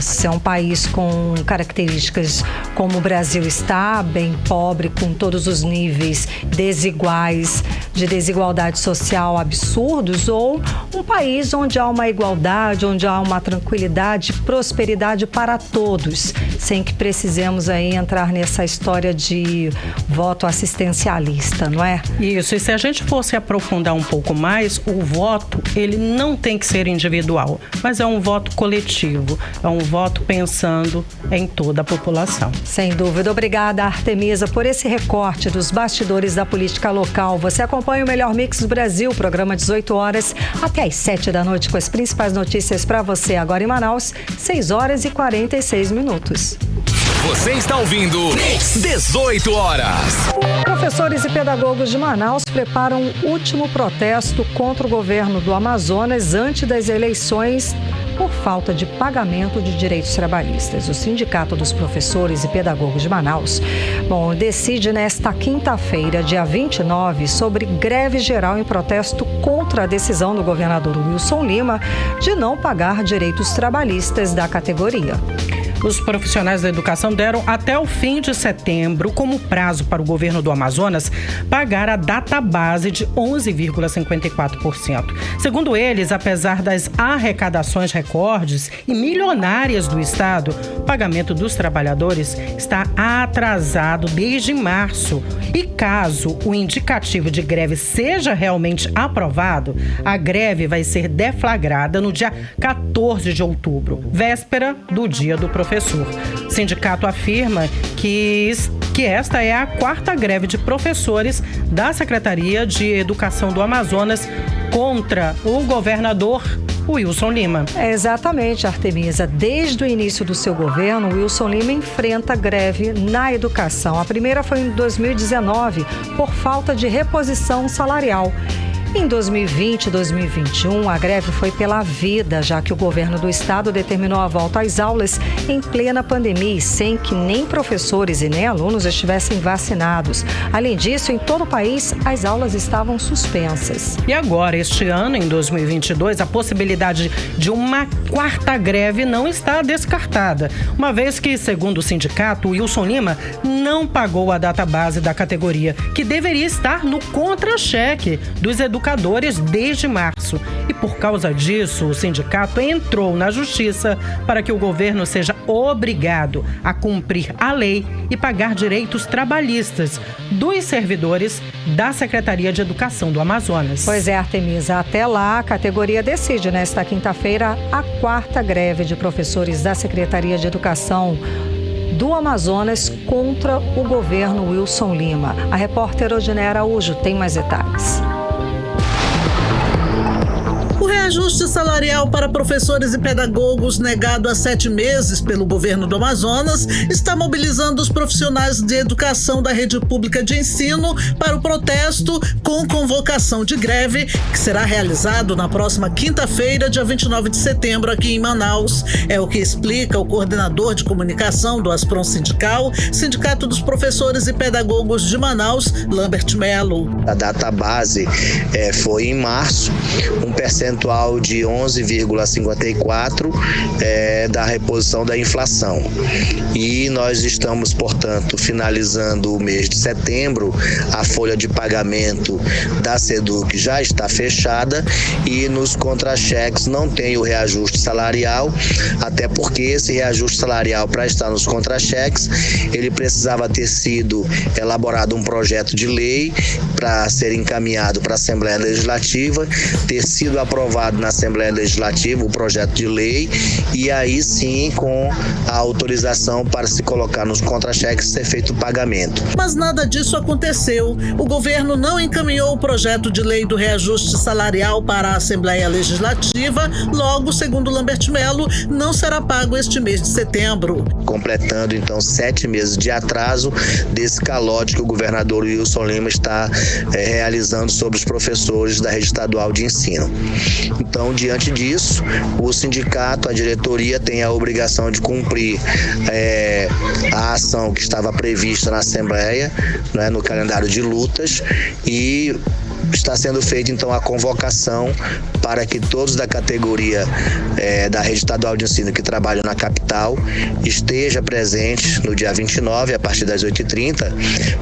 Se é um país com características como o Brasil está, bem pobre, com todos os níveis desiguais, de desigualdade social absurdos, ou um país onde há uma igualdade, onde há uma tranquilidade, prosperidade para todos, sem que precisemos aí entrar nessa história de voto assistencialista, não é? Isso, e se a gente fosse aprofundar um pouco mais, o voto, ele não tem que ser individual, mas é um voto coletivo, é um voto pensando em toda a população. Sem dúvida. Obrigada, Artemisa, por esse recorte dos bastidores da política local. Você acompanha o Melhor Mix do Brasil, programa 18 horas até às 7 da noite, com as principais notícias para você agora em Manaus, 6 horas e 46 minutos. Você está ouvindo 18 horas. Professores e pedagogos de Manaus preparam o último protesto contra o governo do Amazonas antes das eleições por falta de pagamento de direitos trabalhistas. O Sindicato dos Professores e Pedagogos de Manaus, decide nesta quinta-feira, dia 29, sobre greve geral em protesto contra a decisão do governador Wilson Lima de não pagar direitos trabalhistas da categoria. Os profissionais da educação deram até o fim de setembro como prazo para o governo do Amazonas pagar a database de 11,54%. Segundo eles, apesar das arrecadações recordes e milionárias do Estado, o pagamento dos trabalhadores está atrasado desde março. E caso o indicativo de greve seja realmente aprovado, a greve vai ser deflagrada no dia 14 de outubro, véspera do Dia do Professor. O sindicato afirma que esta é a 4ª greve de professores da Secretaria de Educação do Amazonas contra o governador Wilson Lima. Exatamente, Artemisa. Desde o início do seu governo, Wilson Lima enfrenta greve na educação. A primeira foi em 2019, por falta de reposição salarial. Em 2020 e 2021, a greve foi pela vida, já que o governo do estado determinou a volta às aulas em plena pandemia, sem que nem professores e nem alunos estivessem vacinados. Além disso, em todo o país, as aulas estavam suspensas. E agora, este ano, em 2022, a possibilidade de uma 4ª greve não está descartada, uma vez que, segundo o sindicato, Wilson Lima não pagou a database da categoria, que deveria estar no contra-cheque dos educadores desde março. E por causa disso, o sindicato entrou na justiça para que o governo seja obrigado a cumprir a lei e pagar direitos trabalhistas dos servidores da Secretaria de Educação do Amazonas. Pois é, Artemisa. Até lá, a categoria decide nesta quinta-feira a 4ª greve de professores da Secretaria de Educação do Amazonas contra o governo Wilson Lima. A repórter Odinera Araújo tem mais detalhes. reajuste salarial para professores e pedagogos negado há 7 meses pelo governo do Amazonas está mobilizando os profissionais de educação da rede pública de ensino para o protesto com convocação de greve que será realizado na próxima quinta-feira, dia 29 de setembro, aqui em Manaus. É o que explica o coordenador de comunicação do Aspron Sindical, Sindicato dos Professores e Pedagogos de Manaus, Lambert Melo. A data base foi em março, um percentual de 11,54% da reposição da inflação. E nós estamos, portanto, finalizando o mês de setembro. A folha de pagamento da SEDUC já está fechada e nos contra-cheques não tem o reajuste salarial, até porque esse reajuste salarial, para estar nos contra-cheques, ele precisava ter sido elaborado um projeto de lei para ser encaminhado para a Assembleia Legislativa, ter sido aprovado na Assembleia Legislativa o projeto de lei e aí sim com a autorização para se colocar nos contra-cheques ser feito o pagamento. Mas nada disso aconteceu. O governo não encaminhou o projeto de lei do reajuste salarial para a Assembleia Legislativa, logo, segundo Lambert Melo, não será pago este mês de setembro. Completando então 7 meses de atraso desse calote que o governador Wilson Lima está realizando sobre os professores da rede estadual de ensino. Então, diante disso, o sindicato, a diretoria tem a obrigação de cumprir a ação que estava prevista na Assembleia, né, no calendário de lutas, e está sendo feita então a convocação para que todos da categoria da rede estadual de ensino que trabalham na capital esteja presente no dia 29, a partir das 8h30,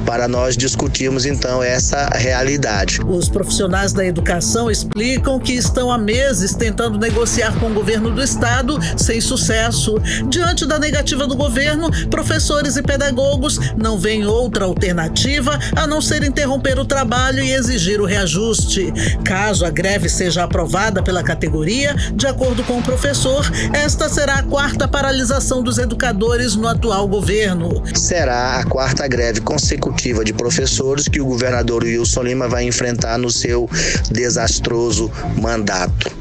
para nós discutirmos então essa realidade. Os profissionais da educação explicam que estão há meses tentando negociar com o governo do estado sem sucesso. Diante da negativa do governo, professores e pedagogos não veem outra alternativa a não ser interromper o trabalho e exigir o reajuste. Caso a greve seja aprovada pela categoria, de acordo com o professor, esta será a 4ª paralisação dos educadores no atual governo. Será a 4ª greve consecutiva de professores que o governador Wilson Lima vai enfrentar no seu desastroso mandato.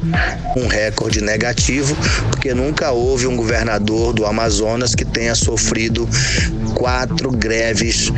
Um recorde negativo, porque nunca houve um governador do Amazonas que tenha sofrido 4 greves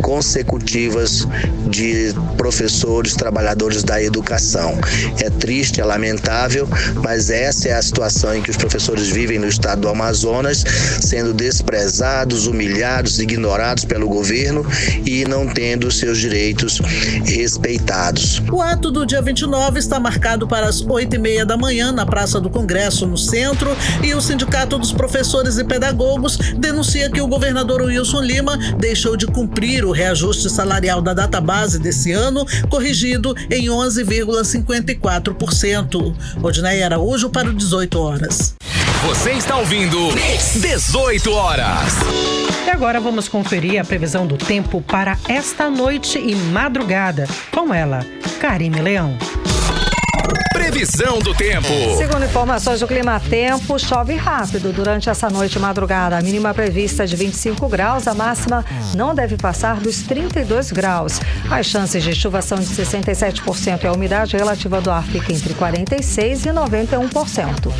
consecutivas de professores, trabalhadores da educação. É triste, é lamentável, mas essa é a situação em que os professores vivem no estado do Amazonas, sendo desprezados, humilhados, ignorados pelo governo e não tendo seus direitos respeitados. O ato do dia 29 está marcado para as 8h30 da manhã na Praça do Congresso, no centro, e o Sindicato dos Professores e Pedagogos denuncia que o governador Wilson Lima deixou de cumprir o reajuste salarial da database desse ano, corrigido em 11,54%. Odinei Araújo para o 18 horas. Você está ouvindo 18 horas. E agora vamos conferir a previsão do tempo para esta noite e madrugada. Com ela, Karime Leão. Previsão do tempo. Segundo informações do Clima Tempo, chove rápido durante essa noite e madrugada. A mínima prevista é de 25 graus, a máxima não deve passar dos 32 graus. As chances de chuva são de 67% e a umidade relativa do ar fica entre 46% e 91%.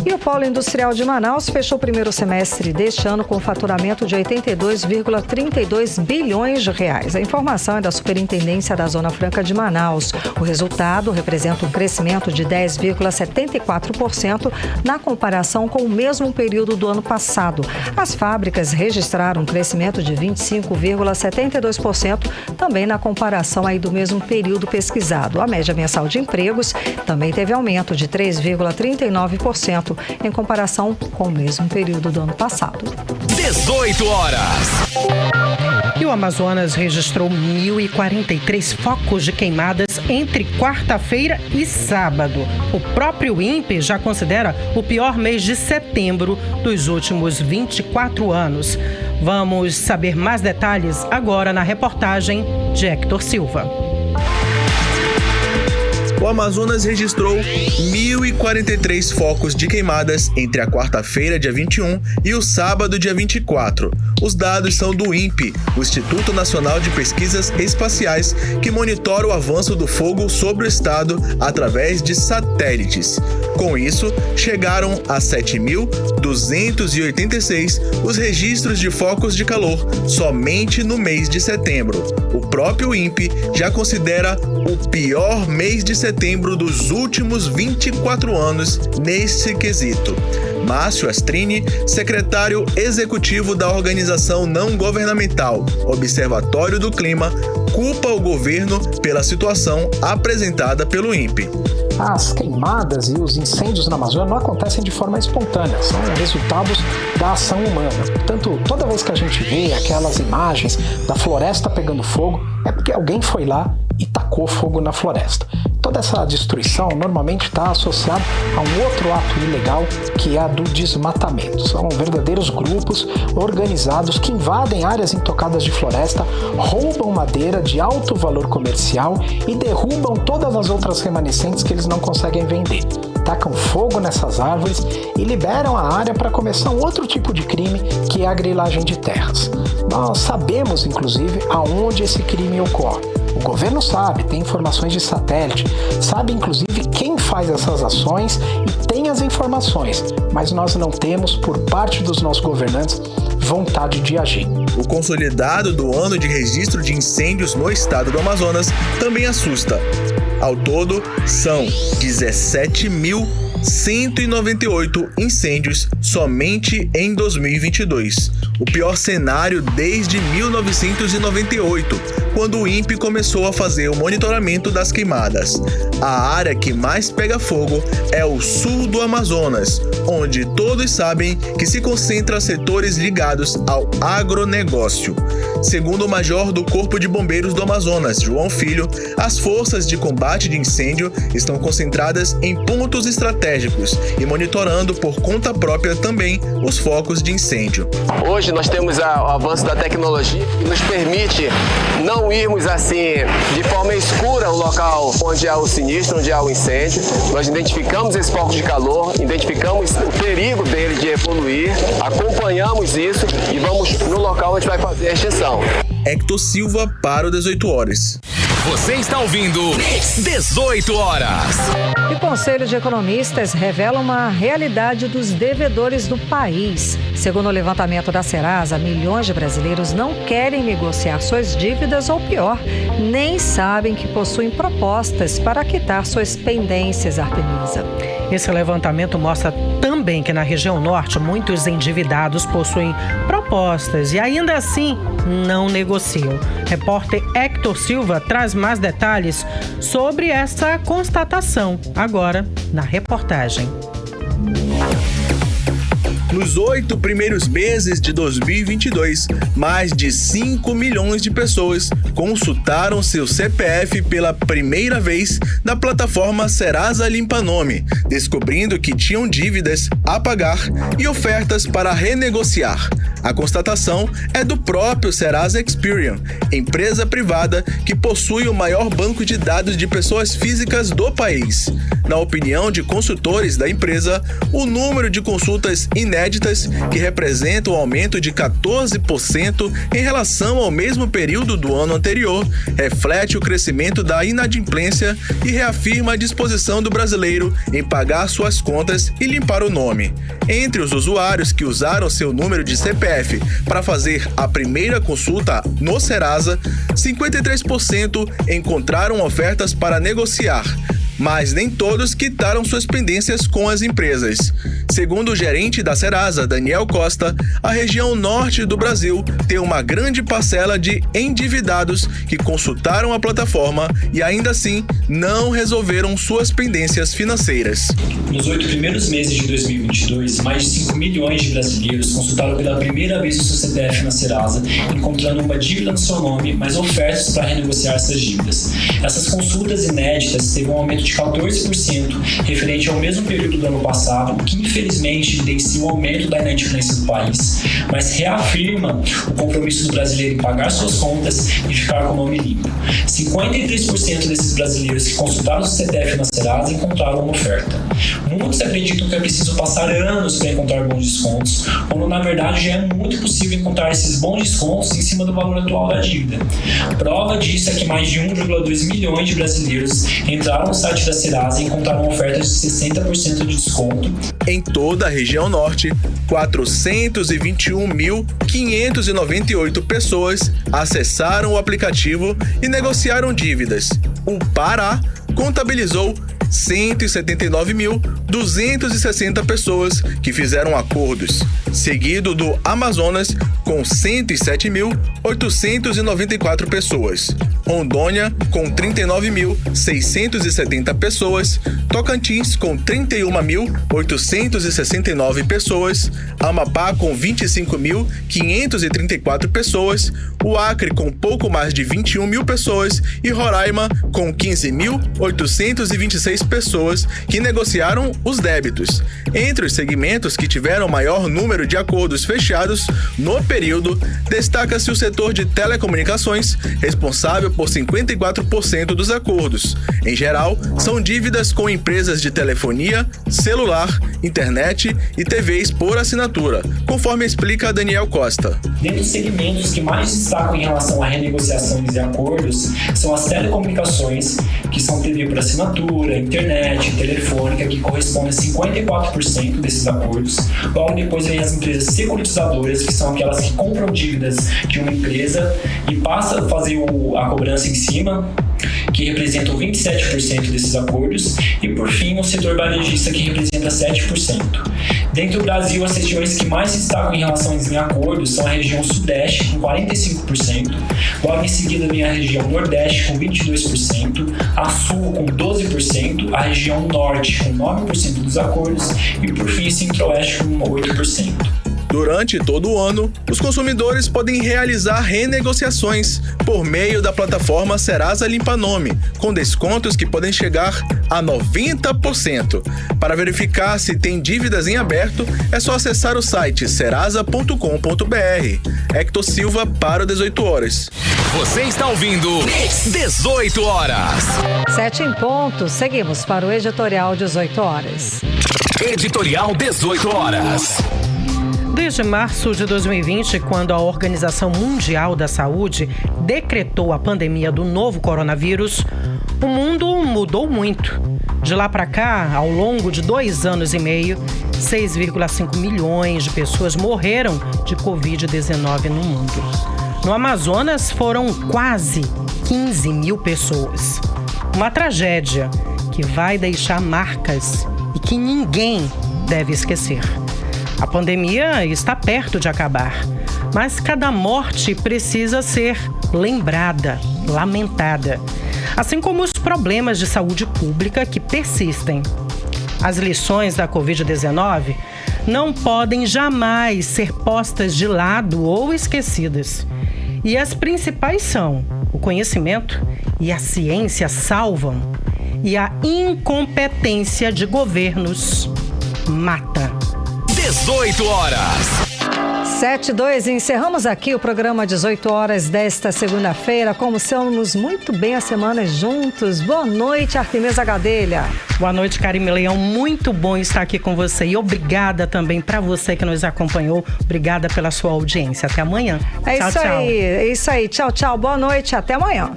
E o Polo Industrial de Manaus fechou o primeiro semestre deste ano com faturamento de 82,32 bilhões de reais. A informação é da Superintendência da Zona Franca de Manaus. O resultado representa um crescimento de 10,74% na comparação com o mesmo período do ano passado. As fábricas registraram um crescimento de 25,72% também na comparação aí do mesmo período pesquisado. A média mensal de empregos também teve aumento de 3,39% em comparação com o mesmo período do ano passado. 18 horas. E o Amazonas registrou 1.043 focos de queimadas entre quarta-feira e sábado. O próprio INPE já considera o pior mês de setembro dos últimos 24 anos. Vamos saber mais detalhes agora na reportagem de Hector Silva. o Amazonas registrou 1.043 focos de queimadas entre a quarta-feira, dia 21, e o sábado, dia 24. Os dados são do INPE, o Instituto Nacional de Pesquisas Espaciais, que monitora o avanço do fogo sobre o estado através de satélites. Com isso, chegaram a 7.286 os registros de focos de calor somente no mês de setembro. O próprio INPE já considera o pior mês de setembro dos últimos 24 anos nesse quesito. Márcio Astrini, secretário executivo da organização não governamental Observatório do Clima, culpa o governo pela situação apresentada pelo INPE. As queimadas e os incêndios na Amazônia não acontecem de forma espontânea, são resultados da ação humana. Portanto, toda vez que a gente vê aquelas imagens da floresta pegando fogo, é porque alguém foi lá e tacou fogo na floresta. Toda essa destruição normalmente está associada a um outro ato ilegal, que é a do desmatamento. São verdadeiros grupos organizados que invadem áreas intocadas de floresta, roubam madeira de alto valor comercial e derrubam todas as outras remanescentes que eles não conseguem vender. Tacam fogo nessas árvores e liberam a área para começar um outro tipo de crime, que é a grilagem de terras. Nós sabemos, inclusive, aonde esse crime ocorre. O governo sabe, tem informações de satélite, sabe inclusive quem faz essas ações e tem as informações, mas nós não temos, por parte dos nossos governantes, vontade de agir. O consolidado do ano de registro de incêndios no estado do Amazonas também assusta. Ao todo, são 17.198 incêndios somente em 2022. O pior cenário desde 1998, quando o INPE começou a fazer o monitoramento das queimadas. A área que mais pega fogo é o sul do Amazonas, onde todos sabem que se concentra setores ligados ao agronegócio. Segundo o major do Corpo de Bombeiros do Amazonas, João Filho, as forças de combate de incêndio estão concentradas em pontos estratégicos e monitorando por conta própria também os focos de incêndio. Hoje nós temos o avanço da tecnologia que nos permite não irmos assim de forma escura o local onde há o sinistro, onde há o incêndio. Nós identificamos esse foco de calor, identificamos o perigo dele de evoluir, acompanhamos isso e vamos no local onde vai fazer a extinção. Hector Silva para o 18 horas. Você está ouvindo 18 horas. E o Conselho de Economistas revela uma realidade dos devedores do país. Segundo o levantamento da Serasa, milhões de brasileiros não querem negociar suas dívidas ou, pior, nem sabem que possuem propostas para quitar suas pendências, Artemisa. Esse levantamento mostra também que na região norte muitos endividados possuem propostas e ainda assim não negociam. Repórter Hector Silva traz mais detalhes sobre essa constatação agora na reportagem. Nos 8 primeiros meses de 2022, mais de 5 milhões de pessoas consultaram seu CPF pela primeira vez na plataforma Serasa Limpa Nome, descobrindo que tinham dívidas a pagar e ofertas para renegociar. A constatação é do próprio Serasa Experian, empresa privada que possui o maior banco de dados de pessoas físicas do país. Na opinião de consultores da empresa, o número de consultas inéditas, que representa um aumento de 14% em relação ao mesmo período do ano anterior, reflete o crescimento da inadimplência e reafirma a disposição do brasileiro em pagar suas contas e limpar o nome. Entre os usuários que usaram seu número de CPF para fazer a primeira consulta no Serasa, 53% encontraram ofertas para negociar, mas nem todos quitaram suas pendências com as empresas. Segundo o gerente da Serasa, Daniel Costa, a região norte do Brasil tem uma grande parcela de endividados que consultaram a plataforma e ainda assim não resolveram suas pendências financeiras. Nos 8 primeiros meses de 2022, mais de 5 milhões de brasileiros consultaram pela primeira vez o seu CPF na Serasa, encontrando uma dívida no seu nome, mas ofertas para renegociar essas dívidas. Essas consultas inéditas teve um aumento de 14% referente ao mesmo período do ano passado, o que infelizmente evidencia o aumento da inadimplência do país, mas reafirma o compromisso do brasileiro em pagar suas contas e ficar com o nome limpo. 53% desses brasileiros que consultaram o CPF na Serasa encontraram uma oferta. Muitos acreditam que é preciso passar anos para encontrar bons descontos, quando na verdade já é muito possível encontrar esses bons descontos em cima do valor atual da dívida. Prova disso é que mais de 1,2 milhões de brasileiros entraram no site da Serasa e encontraram ofertas de 60% de desconto. Em toda a região norte, 421.598 pessoas acessaram o aplicativo e negociaram dívidas. O Pará contabilizou 179.260 pessoas que fizeram acordos, seguido do Amazonas com 107.894 pessoas, Rondônia com 39.670 pessoas, Tocantins com 31.869 pessoas, Amapá com 25.534 pessoas, o Acre com pouco mais de 21 mil pessoas e Roraima com 15.826 pessoas que negociaram os débitos. Entre os segmentos que tiveram maior número de acordos fechados no período, destaca-se o setor de telecomunicações, responsável por 54% dos acordos. Em geral, são dívidas com empresas de telefonia, celular, internet e TVs por assinatura, conforme explica Daniel Costa. Dentre os segmentos que mais destacam em relação a renegociações e acordos são as telecomunicações, que são TV por assinatura, internet, telefônica, que correspondem a 54% desses acordos. Logo depois vem as empresas securitizadoras, que são aquelas que compram dívidas de uma empresa e passam a fazer a cobrança em cima, que representam 27% desses acordos, e por fim o setor varejista, que representa 7%. Dentro do Brasil, as regiões que mais se destacam em relação em acordos são a região Sudeste, com 45%, logo em seguida vem a região Nordeste, com 22%, a Sul, com 12%, a região Norte, com 9% dos acordos, e por fim o Centro-Oeste, com 8%. Durante todo o ano, os consumidores podem realizar renegociações por meio da plataforma Serasa Limpa Nome, com descontos que podem chegar a 90%. Para verificar se tem dívidas em aberto, é só acessar o site serasa.com.br. Hector Silva para o 18 horas. Você está ouvindo 18 horas. 7 em ponto, seguimos para o editorial 18 horas. Editorial 18 horas. Desde março de 2020, quando a Organização Mundial da Saúde decretou a pandemia do novo coronavírus, o mundo mudou muito. De lá para cá, ao longo de 2 anos e meio, 6,5 milhões de pessoas morreram de Covid-19 no mundo. No Amazonas, foram quase 15 mil pessoas. Uma tragédia que vai deixar marcas e que ninguém deve esquecer. A pandemia está perto de acabar, mas cada morte precisa ser lembrada, lamentada, assim como os problemas de saúde pública que persistem. As lições da Covid-19 não podem jamais ser postas de lado ou esquecidas. E as principais são: o conhecimento e a ciência salvam, e a incompetência de governos mata. 18 horas. 7:02, encerramos aqui o programa 18 horas desta segunda-feira. Começamos muito bem a semana juntos. Boa noite, Artemisa Gadelha. Boa noite, Karime Leão. Muito bom estar aqui com você. E obrigada também para você que nos acompanhou. Obrigada pela sua audiência. Até amanhã. Tchau, tchau. É isso aí. Tchau, tchau. Boa noite. Até amanhã.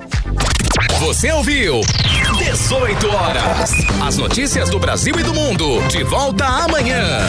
Você ouviu 18 horas. As notícias do Brasil e do mundo. De volta amanhã.